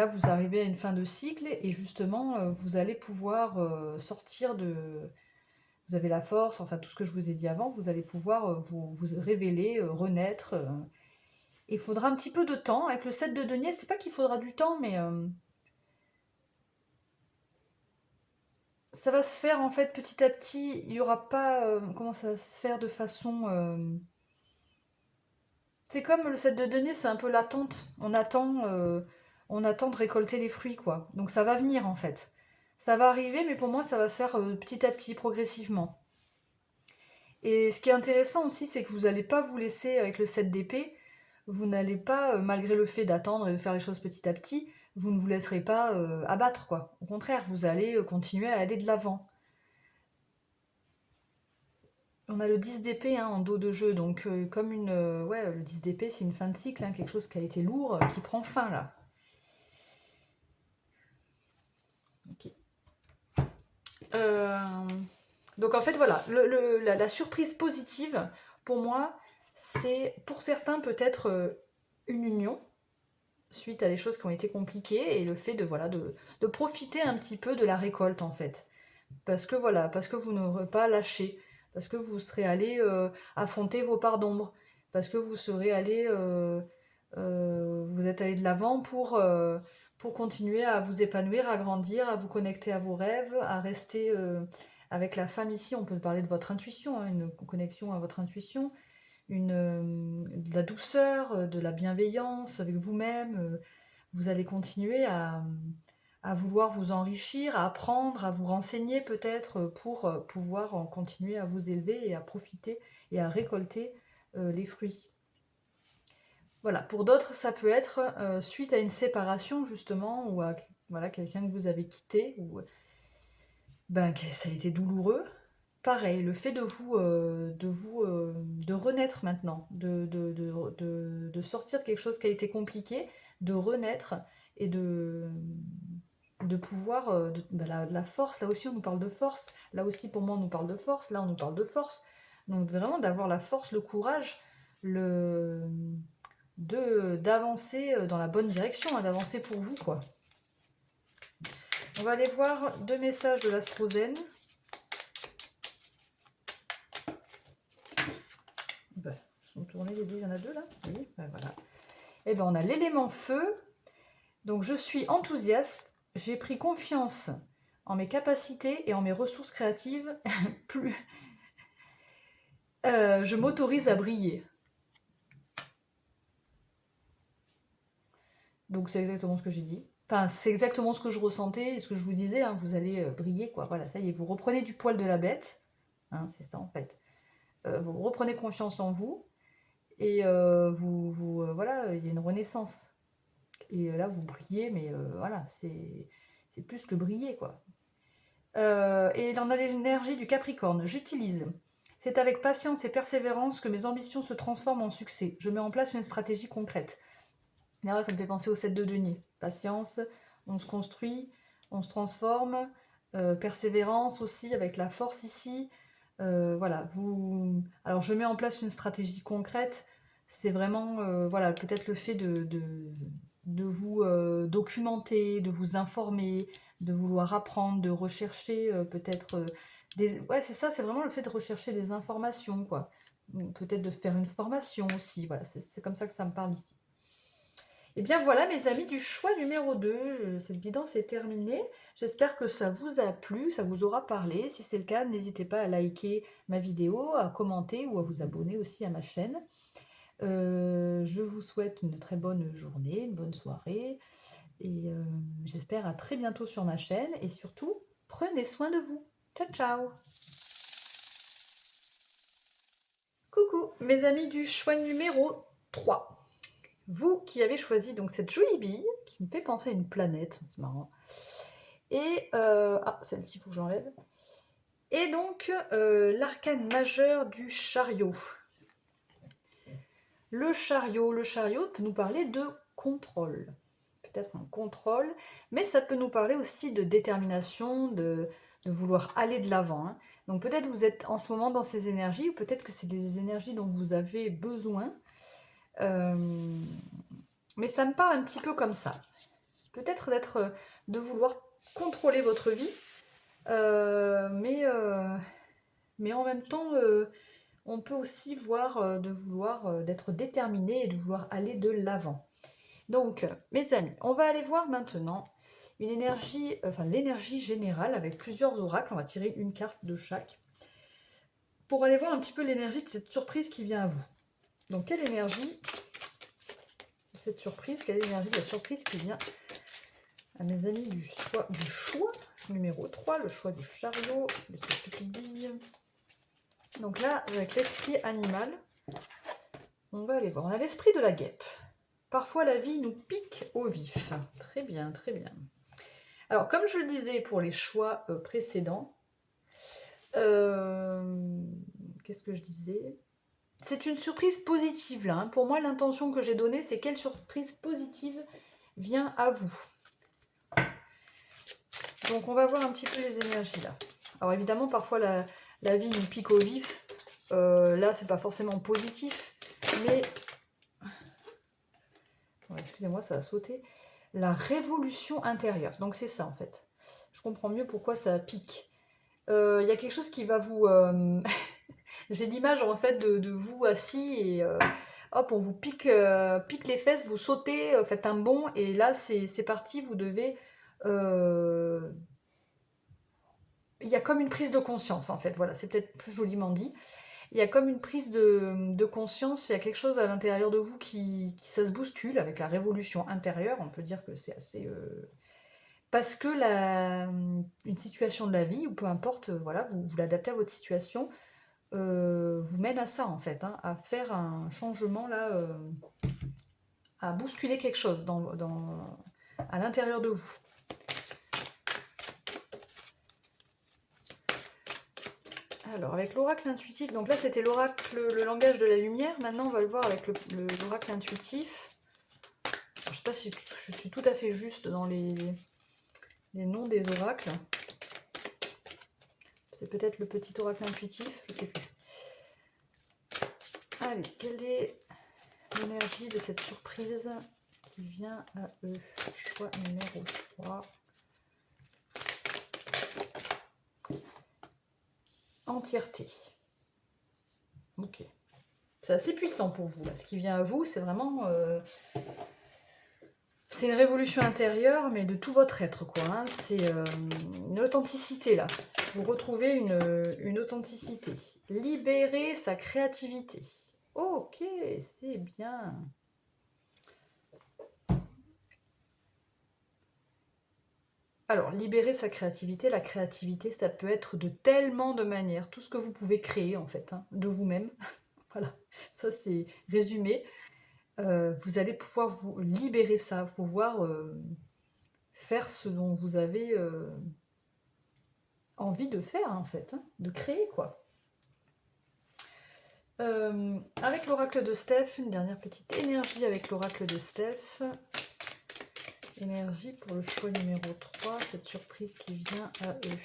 vous arrivez à une fin de cycle. Et justement, vous allez pouvoir sortir de... Vous avez la force, enfin tout ce que je vous ai dit avant, vous allez pouvoir vous révéler, renaître. Il faudra un petit peu de temps. Avec le 7 de denier, c'est pas qu'il faudra du temps, mais ça va se faire en fait petit à petit. Il n'y aura pas... comment ça va se faire de façon... C'est comme le 7 de denier, c'est un peu l'attente. On attend de récolter les fruits, quoi. Donc ça va venir en fait. Ça va arriver, mais pour moi, ça va se faire petit à petit, progressivement. Et ce qui est intéressant aussi, c'est que vous n'allez pas vous laisser, avec le 7 d'épée, vous n'allez pas, malgré le fait d'attendre et de faire les choses petit à petit, vous ne vous laisserez pas abattre, quoi. Au contraire, vous allez continuer à aller de l'avant. On a le 10 d'épée hein, en dos de jeu, donc comme une... ouais, le 10 d'épée, c'est une fin de cycle, hein, quelque chose qui a été lourd, qui prend fin, là. Ok. Donc en fait, voilà, la surprise positive, pour moi, c'est, pour certains, peut-être une union, suite à des choses qui ont été compliquées, et le fait de profiter un petit peu de la récolte, en fait. Parce que vous n'aurez pas lâché, parce que vous serez allé affronter vos parts d'ombre, parce que vous serez allé, vous êtes allé de l'avant pour continuer à vous épanouir, à grandir, à vous connecter à vos rêves, à rester avec la femme ici. On peut parler de votre intuition, hein, une connexion à votre intuition, de la douceur, de la bienveillance avec vous-même. Vous allez continuer à vouloir vous enrichir, à apprendre, à vous renseigner peut-être pour pouvoir continuer à vous élever et à profiter et à récolter les fruits. Voilà, pour d'autres, ça peut être suite à une séparation justement, ou à quelqu'un que vous avez quitté, ou que ça a été douloureux. pareil, le fait de renaître maintenant, de sortir de quelque chose qui a été compliqué, de renaître et de pouvoir, de la force, là aussi on nous parle de force, là aussi pour moi on nous parle de force, là on nous parle de force, donc vraiment d'avoir la force, le courage, d'avancer dans la bonne direction, hein, d'avancer pour vous, quoi. On va aller voir 2 messages de l'Astrozène. Ben, ils sont tournés les deux, il y en a 2 là. Oui, ben voilà. Et ben on a l'élément feu. Donc je suis enthousiaste, j'ai pris confiance en mes capacités et en mes ressources créatives. Plus je m'autorise à briller. Donc c'est exactement ce que j'ai dit. Enfin, c'est exactement ce que je ressentais et ce que je vous disais, hein, vous allez briller, quoi. Voilà, ça y est, vous reprenez du poil de la bête. Hein, c'est ça en fait. Vous reprenez confiance en vous et voilà, il y a une renaissance. Et là, vous brillez, mais voilà, c'est plus que briller, quoi. Et on a l'énergie du Capricorne. J'utilise. C'est avec patience et persévérance que mes ambitions se transforment en succès. Je mets en place une stratégie concrète. Là, ça me fait penser au 7 de denier. Patience, on se construit, on se transforme. Persévérance aussi, avec la force ici. Voilà, alors je mets en place une stratégie concrète. C'est vraiment, voilà, peut-être le fait de vous documenter, de vous informer, de vouloir apprendre, de rechercher peut-être des... Ouais, c'est ça, c'est vraiment le fait de rechercher des informations, quoi. Peut-être de faire une formation aussi, voilà, c'est comme ça que ça me parle ici. Et bien voilà mes amis du choix numéro 2, cette guidance est terminée. J'espère que ça vous a plu, ça vous aura parlé. Si c'est le cas, n'hésitez pas à liker ma vidéo, à commenter ou à vous abonner aussi à ma chaîne. Je vous souhaite une très bonne journée, une bonne soirée. Et j'espère à très bientôt sur ma chaîne. Et surtout, prenez soin de vous. Ciao, ciao! Coucou mes amis du choix numéro 3. Vous qui avez choisi donc cette jolie bille, qui me fait penser à une planète, c'est marrant. Et, celle-ci, il faut que j'enlève. Et donc, l'arcane majeur du chariot. Le chariot peut nous parler de contrôle. Peut-être un contrôle, mais ça peut nous parler aussi de détermination, de vouloir aller de l'avant. Hein. Donc peut-être vous êtes en ce moment dans ces énergies, ou peut-être que c'est des énergies dont vous avez besoin. Mais ça me parle un petit peu comme ça. Peut-être de vouloir contrôler votre vie, mais en même temps, on peut aussi voir de vouloir d'être déterminé et de vouloir aller de l'avant. Donc, mes amis, on va aller voir maintenant une énergie, enfin l'énergie générale avec plusieurs oracles. On va tirer une carte de chaque pour aller voir un petit peu l'énergie de cette surprise qui vient à vous. Donc, quelle énergie de cette surprise, quelle énergie de la surprise qui vient à mes amis du choix numéro 3, le choix du chariot, de cette petite bille. Donc là, avec l'esprit animal, on va aller voir. On a l'esprit de la guêpe. Parfois, la vie nous pique au vif. Très bien, très bien. Alors, comme je le disais pour les choix précédents, qu'est-ce que je disais? C'est une surprise positive, là. Hein. Pour moi, l'intention que j'ai donnée, c'est quelle surprise positive vient à vous. Donc, on va voir un petit peu les énergies, là. Alors, évidemment, parfois, la vie nous pique au vif. Là, c'est pas forcément positif, mais... Oh, excusez-moi, ça a sauté. La révolution intérieure. Donc, c'est ça, en fait. Je comprends mieux pourquoi ça pique. Il y a quelque chose qui va vous... J'ai l'image, en fait, de vous assis et... hop, on vous pique les fesses, vous sautez, faites un bond, et là, c'est parti, vous devez... Il y a comme une prise de conscience, en fait, voilà, c'est peut-être plus joliment dit. Il y a comme une prise de conscience, il y a quelque chose à l'intérieur de vous qui ça se bouscule avec la révolution intérieure, on peut dire que c'est assez... Parce que une situation de la vie, ou peu importe, voilà, vous l'adaptez à votre situation, vous mène à ça, en fait, hein, à faire un changement, là, à bousculer quelque chose à l'intérieur de vous. Alors, avec l'oracle intuitif, donc là c'était l'oracle, le langage de la lumière. Maintenant, on va le voir avec l'oracle intuitif. Alors, je ne sais pas si je suis tout à fait juste dans les noms des oracles. C'est peut-être le petit oracle intuitif, je ne sais plus. Allez, quelle est l'énergie de cette surprise qui vient à eux? Choix numéro 3. Entièreté. Ok. C'est assez puissant pour vous. Là. Ce qui vient à vous, c'est vraiment... c'est une révolution intérieure, mais de tout votre être, quoi. Hein. C'est une authenticité, là. Vous retrouvez une authenticité. Libérer sa créativité. Ok, c'est bien. Alors, libérer sa créativité, la créativité, ça peut être de tellement de manières. Tout ce que vous pouvez créer, en fait, hein, de vous-même. Voilà, ça c'est résumé. Vous allez pouvoir vous libérer ça, pouvoir faire ce dont vous avez envie de faire, en fait, hein, de créer, quoi. Avec l'oracle de Steph, une dernière petite énergie avec l'oracle de Steph. Énergie pour le choix numéro 3, cette surprise qui vient à eux.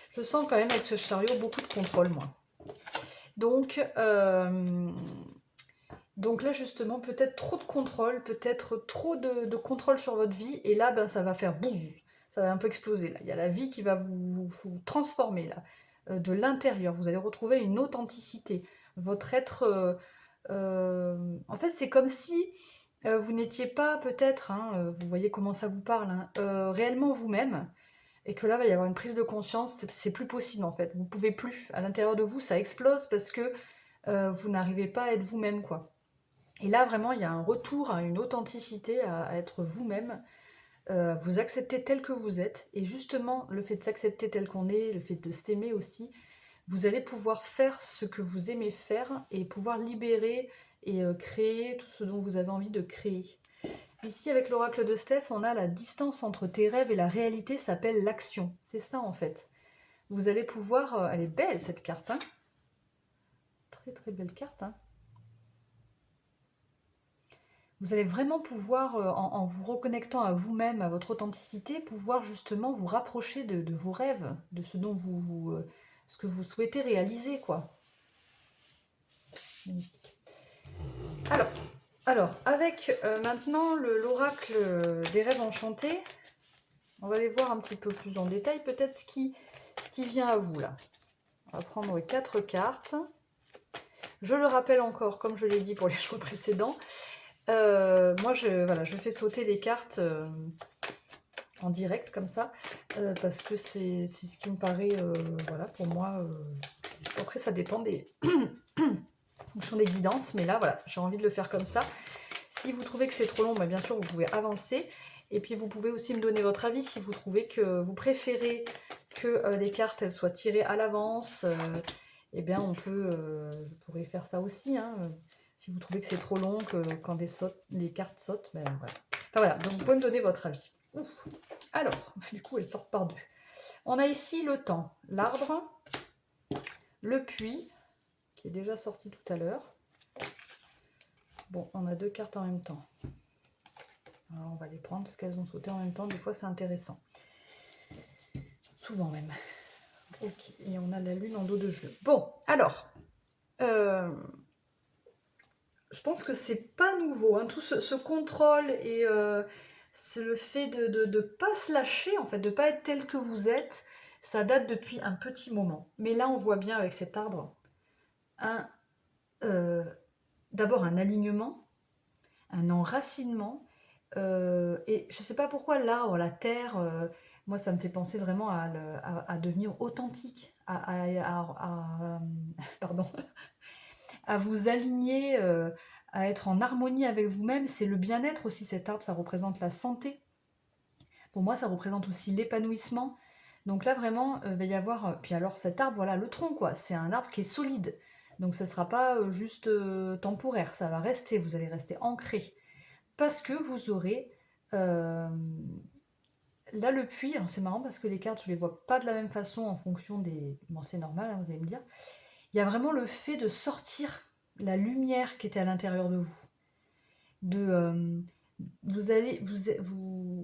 Je sens quand même avec ce chariot beaucoup de contrôle, moi. Donc là, justement, peut-être trop de contrôle, peut-être trop de contrôle sur votre vie. Et là, ben, ça va faire boum, ça va un peu exploser. Là. Il y a la vie qui va vous transformer, là, de l'intérieur. Vous allez retrouver une authenticité. Votre être... en fait, c'est comme si vous n'étiez pas, peut-être, hein, vous voyez comment ça vous parle, hein, réellement vous-même. Et que là, il va y avoir une prise de conscience, c'est plus possible, en fait. Vous pouvez plus. À l'intérieur de vous, ça explose parce que vous n'arrivez pas à être vous-même, quoi. Et là, vraiment, il y a un retour à une authenticité, à être vous-même, vous accepter tel que vous êtes. Et justement, le fait de s'accepter tel qu'on est, le fait de s'aimer aussi, vous allez pouvoir faire ce que vous aimez faire et pouvoir libérer et créer tout ce dont vous avez envie de créer. Ici, avec l'oracle de Steph, on a la distance entre tes rêves et la réalité s'appelle l'action. C'est ça, en fait. Vous allez pouvoir... elle est belle, cette carte, hein. Très, très belle carte, hein. Vous allez vraiment pouvoir, en vous reconnectant à vous-même, à votre authenticité, pouvoir justement vous rapprocher de vos rêves, de ce dont ce que vous souhaitez réaliser, quoi. Magnifique. Alors avec maintenant l'oracle des rêves enchantés, on va aller voir un petit peu plus en détail, peut-être ce qui vient à vous, là. On va prendre 4 cartes. Je le rappelle encore, comme je l'ai dit pour les choix précédents, moi, je fais sauter les cartes en direct, comme ça, parce que c'est ce qui me paraît, voilà, pour moi... après, ça dépend des fonctions des guidances, mais là, voilà, j'ai envie de le faire comme ça. Si vous trouvez que c'est trop long, bah, bien sûr, vous pouvez avancer. Et puis, vous pouvez aussi me donner votre avis si vous trouvez que vous préférez que les cartes elles soient tirées à l'avance. Eh bien, je pourrais faire ça aussi, hein. Si vous trouvez que c'est trop long, que quand les cartes sautent, ben voilà. Enfin voilà, donc vous pouvez me donner votre avis. Ouf. Alors, du coup, elles sortent par deux. On a ici le temps, l'arbre, le puits, qui est déjà sorti tout à l'heure. Bon, on a 2 cartes en même temps. Alors, on va les prendre parce qu'elles ont sauté en même temps. Des fois, c'est intéressant. Souvent même. Ok, et on a la lune en dos de jeu. Bon, alors... je pense que c'est pas nouveau, hein. Tout ce contrôle et c'est le fait de ne pas se lâcher, en fait, de ne pas être tel que vous êtes, ça date depuis un petit moment. Mais là, on voit bien avec cet arbre, d'abord un alignement, un enracinement, et je ne sais pas pourquoi l'arbre, la terre, moi ça me fait penser vraiment à devenir authentique, pardon, à vous aligner, à être en harmonie avec vous-même. C'est le bien-être aussi, cet arbre, ça représente la santé. Pour moi, ça représente aussi l'épanouissement. Donc là, vraiment, il va y avoir... puis alors, cet arbre, voilà, le tronc, quoi. C'est un arbre qui est solide. Donc ça ne sera pas juste temporaire, ça va rester, vous allez rester ancré. parce que vous aurez... là, le puits, c'est marrant parce que les cartes, je les vois pas de la même façon en fonction des... Bon, c'est normal, hein, vous allez me dire. Il y a vraiment le fait de sortir la lumière qui était à l'intérieur de vous. Vous allez...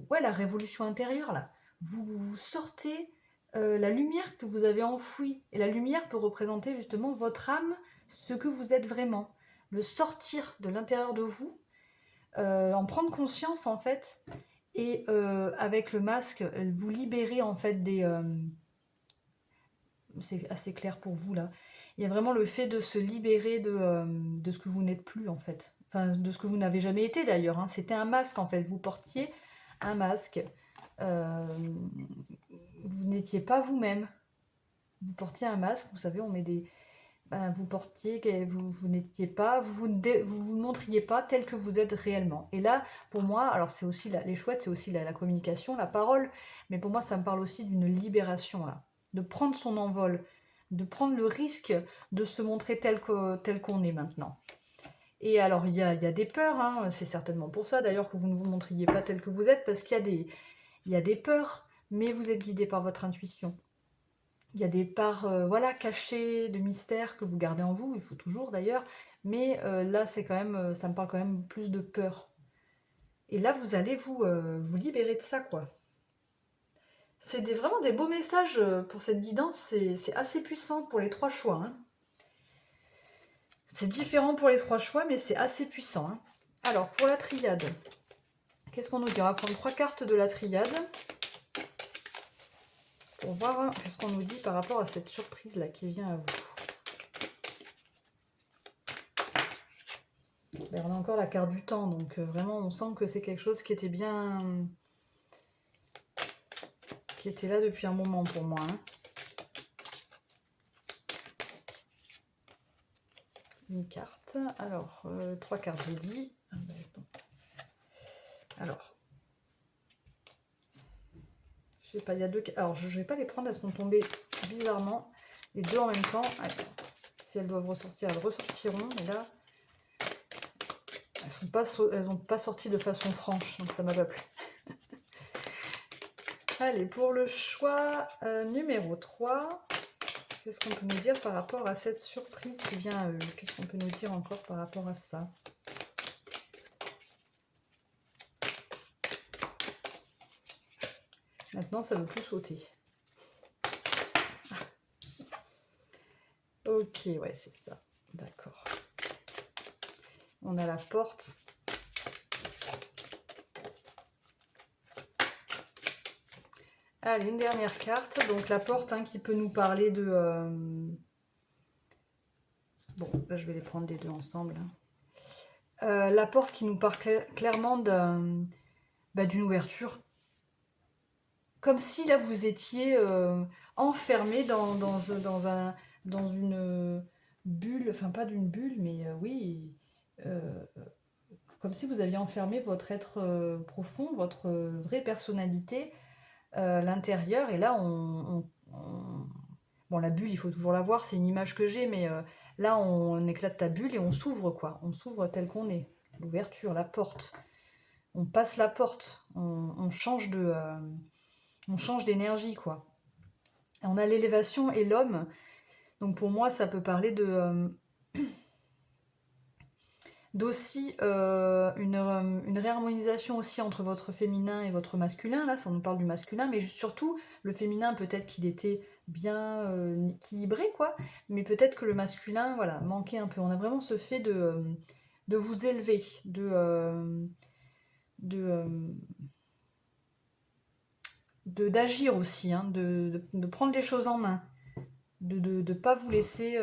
Ouais, la révolution intérieure, là. Vous sortez la lumière que vous avez enfouie. Et la lumière peut représenter justement votre âme, ce que vous êtes vraiment. Le sortir de l'intérieur de vous, en prendre conscience en fait, et avec le masque, vous libérer en fait des... c'est assez clair pour vous là. Il y a vraiment le fait de se libérer de ce que vous n'êtes plus en fait. Enfin, de ce que vous n'avez jamais été d'ailleurs. Hein. C'était un masque en fait. Vous portiez un masque. Vous n'étiez pas vous-même. Vous portiez un masque. Vous savez, on met des... vous portiez, vous n'étiez pas, vous montriez pas tel que vous êtes réellement. Et là, pour moi, alors c'est aussi les chouettes, c'est aussi la communication, la parole, mais pour moi, ça me parle aussi d'une libération, là, de prendre son envol, de prendre le risque de se montrer tel qu'on est maintenant. Et alors, il y a des peurs, hein, c'est certainement pour ça d'ailleurs que vous ne vous montriez pas tel que vous êtes, parce qu'il y a des peurs, mais vous êtes guidé par votre intuition. Il y a des parts voilà, cachées de mystère que vous gardez en vous, il faut toujours d'ailleurs, mais là c'est quand même, ça me parle quand même plus de peur. Et là vous allez vous libérer de ça quoi. C'est vraiment des beaux messages pour cette guidance, c'est assez puissant pour les 3 choix. Hein. C'est différent pour les 3 choix, mais c'est assez puissant. Hein. Alors pour la triade, qu'est-ce qu'on nous dit? On va prendre 3 cartes de la triade. Pour voir ce qu'on nous dit par rapport à cette surprise là qui vient à vous. Ben, on a encore la carte du temps, donc vraiment on sent que c'est quelque chose qui était bien... qui était là depuis un moment pour moi. Hein. Une carte, alors 3 cartes j'ai dit. Alors, je sais pas, il y a 2... Alors je vais pas les prendre, elles sont tombées bizarrement, les deux en même temps. Attends. Si elles doivent ressortir, elles ressortiront, mais là... Elles n'ont pas sorti de façon franche, donc ça m'a pas plu. Allez, pour le choix numéro 3, qu'est-ce qu'on peut nous dire par rapport à cette surprise qui vient à eux? Qu'est-ce qu'on peut nous dire encore par rapport à ça? Maintenant, ça ne veut plus sauter. Ok, ouais, c'est ça. D'accord. On a la porte. Allez, une dernière carte. Donc la porte hein, qui peut nous parler de... Bon, là, je vais les prendre les deux ensemble. La porte qui nous parle clairement d'une ouverture. Comme si là, vous étiez enfermé dans une bulle. Enfin, pas d'une bulle, mais oui... comme si vous aviez enfermé votre être profond, votre vraie personnalité l'intérieur. Et là, bon, la bulle, il faut toujours la voir, c'est une image que j'ai, mais là, on éclate la bulle et on s'ouvre, quoi. On s'ouvre tel qu'on est. L'ouverture, la porte. On passe la porte. On change d'énergie, quoi. Et on a l'élévation et l'homme. Donc pour moi, ça peut parler d'aussi une réharmonisation aussi entre votre féminin et votre masculin. Là, ça nous parle du masculin, mais surtout, le féminin, peut-être qu'il était bien équilibré, quoi, mais peut-être que le masculin, voilà, manquait un peu. On a vraiment ce fait de vous élever, d'agir aussi, hein, de prendre les choses en main, de ne pas vous laisser...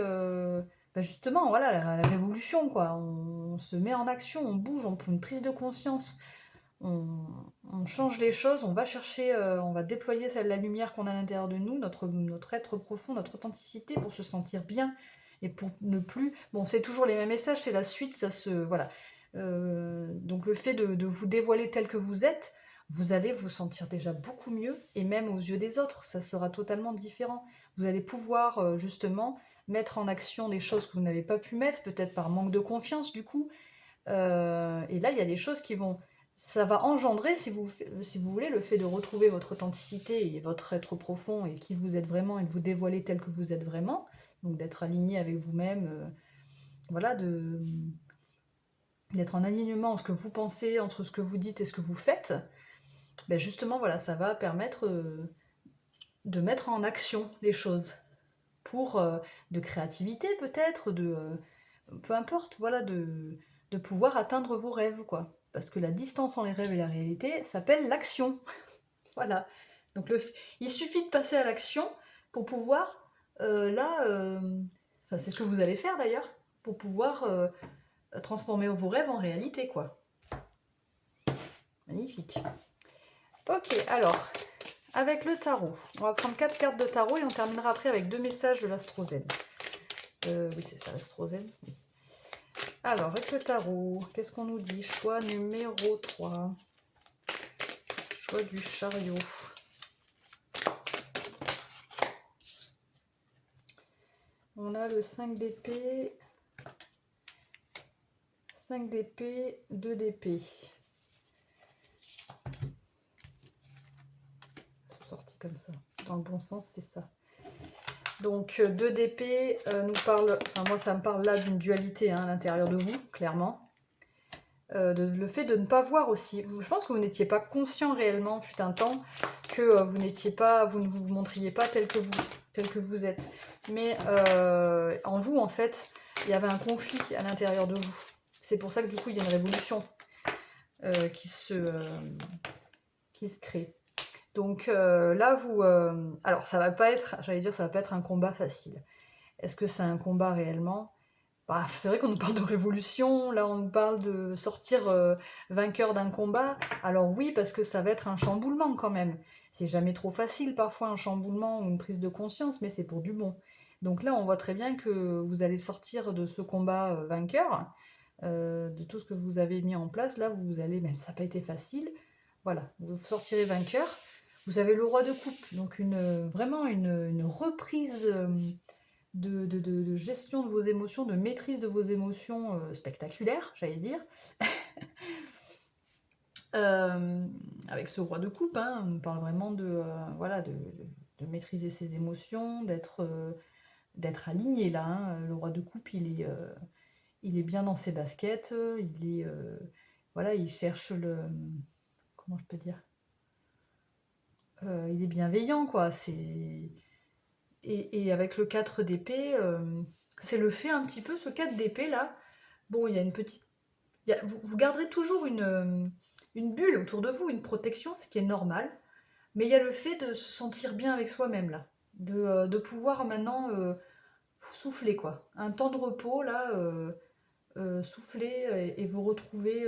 justement, voilà, la révolution, quoi. On se met en action, on bouge, on prend une prise de conscience, on change les choses, on va chercher, on va déployer la lumière qu'on a à l'intérieur de nous, notre être profond, notre authenticité pour se sentir bien et pour ne plus... Bon, c'est toujours les mêmes messages, c'est la suite, ça se... Voilà. Donc le fait de vous dévoiler tel que vous êtes, vous allez vous sentir déjà beaucoup mieux, et même aux yeux des autres, ça sera totalement différent. Vous allez pouvoir justement mettre en action des choses que vous n'avez pas pu mettre, peut-être par manque de confiance du coup. Et là, il y a des choses qui vont ça va engendrer, si vous voulez, le fait de retrouver votre authenticité et votre être profond et qui vous êtes vraiment et de vous dévoiler tel que vous êtes vraiment, donc d'être aligné avec vous-même, voilà, d'être en alignement entre ce que vous pensez, entre ce que vous dites et ce que vous faites, ben justement, voilà, ça va permettre de mettre en action les choses pour de créativité peut-être, peu importe, voilà, de pouvoir atteindre vos rêves, quoi. Parce que la distance entre les rêves et la réalité s'appelle l'action. Voilà. Donc il suffit de passer à l'action pour pouvoir, enfin, c'est ce que vous allez faire d'ailleurs, pour pouvoir transformer vos rêves en réalité, quoi. Magnifique. Ok, alors, avec le tarot, on va prendre 4 cartes de tarot et on terminera après avec 2 messages de l'Astro-Zen. Oui, c'est ça, l'Astro-Zen. Oui. Alors, avec le tarot, qu'est-ce qu'on nous dit? Choix numéro 3. Choix du chariot. On a le 5 d'épée, 5 d'épée, 2 d'épée. C'est sorti comme ça. Dans le bon sens, c'est ça. Donc 2 d'épée nous parle, enfin moi ça me parle là d'une dualité à l'intérieur de vous, clairement. Le fait de ne pas voir aussi. Je pense que vous n'étiez pas conscient réellement, fut un temps, que vous ne vous montriez pas tel que vous êtes. Mais en vous, en fait, il y avait un conflit à l'intérieur de vous. C'est pour ça que du coup, il y a une révolution qui se crée. Donc là, vous... alors, ça va pas être, j'allais dire, ça va pas être un combat facile. Est-ce que c'est un combat réellement? Bah, c'est vrai qu'on nous parle de révolution, là on nous parle de sortir vainqueur d'un combat. Alors oui, parce que ça va être un chamboulement quand même. C'est jamais trop facile parfois un chamboulement ou une prise de conscience, mais c'est pour du bon. Donc là on voit très bien que vous allez sortir de ce combat vainqueur, de tout ce que vous avez mis en place. Là vous allez, même si ça n'a pas été facile, voilà, vous sortirez vainqueur. Vous avez le roi de coupe, donc vraiment une reprise... de gestion de vos émotions, de maîtrise de vos émotions spectaculaires, j'allais dire. Avec ce roi de coupe, hein, on parle vraiment voilà, de maîtriser ses émotions, d'être aligné là. Hein. Le roi de coupe, il est bien dans ses baskets, voilà, il cherche comment je peux dire, il est bienveillant, quoi. Et avec le 4 d'épée, c'est le fait un petit peu, ce 4 d'épée là. Bon, il y a une petite. Vous garderez toujours une bulle autour de vous, une protection, ce qui est normal. Mais il y a le fait de se sentir bien avec soi-même là. De pouvoir maintenant souffler, quoi. Un temps de repos là, souffler et vous retrouver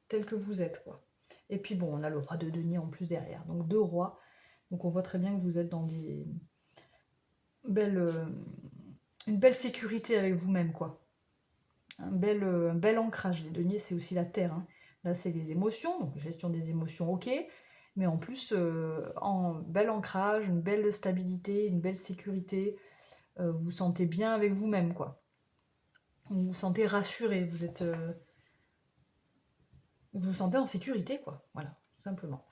tel que vous êtes, quoi. Et puis bon, on a le roi de denier en plus derrière. Donc 2 rois. Donc on voit très bien que vous êtes dans des une belle sécurité avec vous-même, quoi. Un bel ancrage. Les deniers, c'est aussi la terre. Hein. Là, c'est les émotions, donc gestion des émotions, ok. Mais en plus, bel ancrage, une belle stabilité, une belle sécurité. Vous vous sentez bien avec vous-même, quoi. Vous vous sentez rassuré, vous vous sentez en sécurité, quoi. Voilà, tout simplement.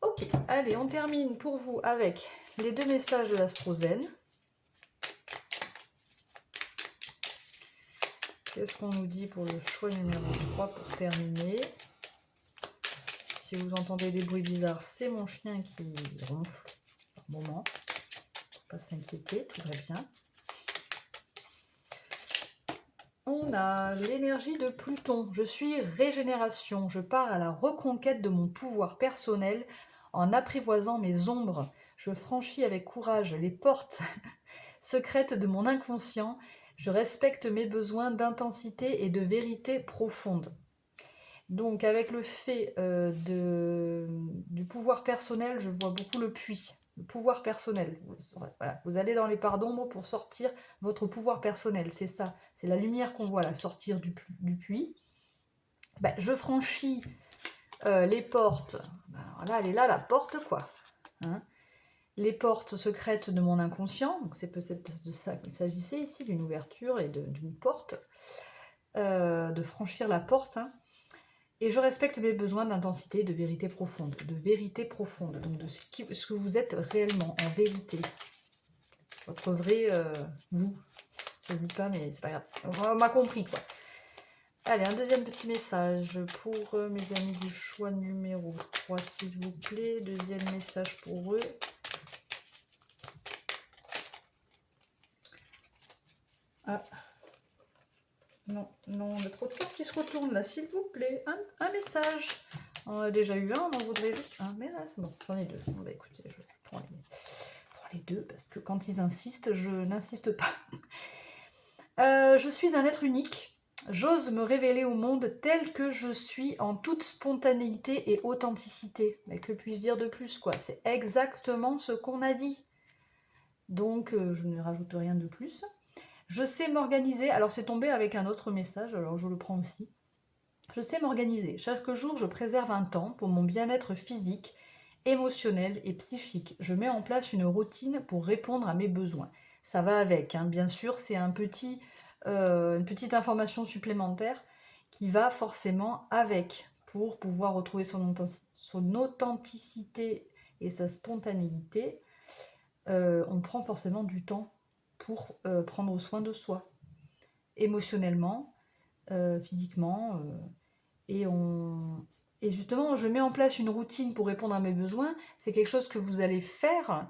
Ok, allez, on termine pour vous avec les 2 messages de l'Astro-Zen. Qu'est-ce qu'on nous dit pour le choix numéro 3 pour terminer? Si vous entendez des bruits bizarres, c'est mon chien qui ronfle par moment. Faut pas s'inquiéter, tout va bien. On a l'énergie de Pluton. Je suis régénération. Je pars à la reconquête de mon pouvoir personnel en apprivoisant mes ombres. Je franchis avec courage les portes secrètes de mon inconscient. Je respecte mes besoins d'intensité et de vérité profonde. Donc avec le fait du pouvoir personnel, je vois beaucoup le puits, le pouvoir personnel. Voilà. Vous allez dans les parts d'ombre pour sortir votre pouvoir personnel, c'est ça, c'est la lumière qu'on voit là, sortir du puits. Ben, je franchis les portes, ben, voilà, elle est là la porte, quoi. Hein, les portes secrètes de mon inconscient, donc c'est peut-être de ça qu'il s'agissait ici, d'une ouverture et d'une porte, de franchir la porte, hein. Et je respecte mes besoins d'intensité, de vérité profonde. De vérité profonde, donc de ce que vous êtes réellement, en vérité. Votre vrai vous. J'hésite pas, mais c'est pas grave. On m'a compris, quoi. Allez, un deuxième petit message pour mes amis du choix numéro 3, s'il vous plaît. Deuxième message pour eux. Ah. Non, non, on a trop de cartes qui se retournent là, s'il vous plaît. Un message. On a déjà eu un, on en voudrait juste un. Mais là, c'est bon, j'en ai deux. Bon, bah écoutez, je prends les deux parce que quand ils insistent, je n'insiste pas. Je suis un être unique. J'ose me révéler au monde tel que je suis en toute spontanéité et authenticité. Mais que puis-je dire de plus, quoi? C'est exactement ce qu'on a dit. Donc, je ne rajoute rien de plus. Je sais m'organiser. Alors, c'est tombé avec un autre message, alors je le prends aussi. Je sais m'organiser. Chaque jour, je préserve un temps pour mon bien-être physique, émotionnel et psychique. Je mets en place une routine pour répondre à mes besoins. Ça va avec, hein. Bien sûr, c'est une petite information supplémentaire qui va forcément avec pour pouvoir retrouver son authenticité et sa spontanéité. On prend forcément du temps pour prendre soin de soi, émotionnellement, physiquement. Et justement, je mets en place une routine pour répondre à mes besoins. C'est quelque chose que vous allez faire,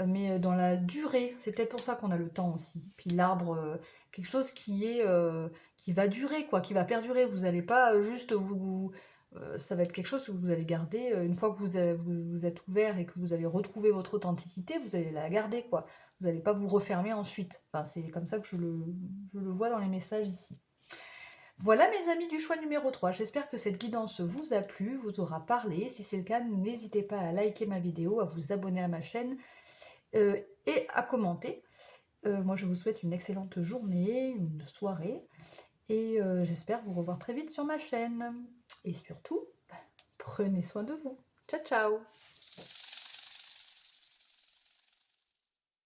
mais dans la durée. C'est peut-être pour ça qu'on a le temps aussi. Puis l'arbre, quelque chose qui va durer, quoi, qui va perdurer. Vous n'allez pas juste ça va être quelque chose que vous allez garder. Une fois que vous êtes ouvert et que vous avez retrouvé votre authenticité, vous allez la garder, quoi. Vous n'allez pas vous refermer ensuite. Enfin, c'est comme ça que je le vois dans les messages ici. Voilà mes amis du choix numéro 3, j'espère que cette guidance vous a plu, vous aura parlé. Si c'est le cas, n'hésitez pas à liker ma vidéo, à vous abonner à ma chaîne et à commenter. Moi je vous souhaite une excellente journée, une soirée et j'espère vous revoir très vite sur ma chaîne. Et surtout, prenez soin de vous. Ciao ciao!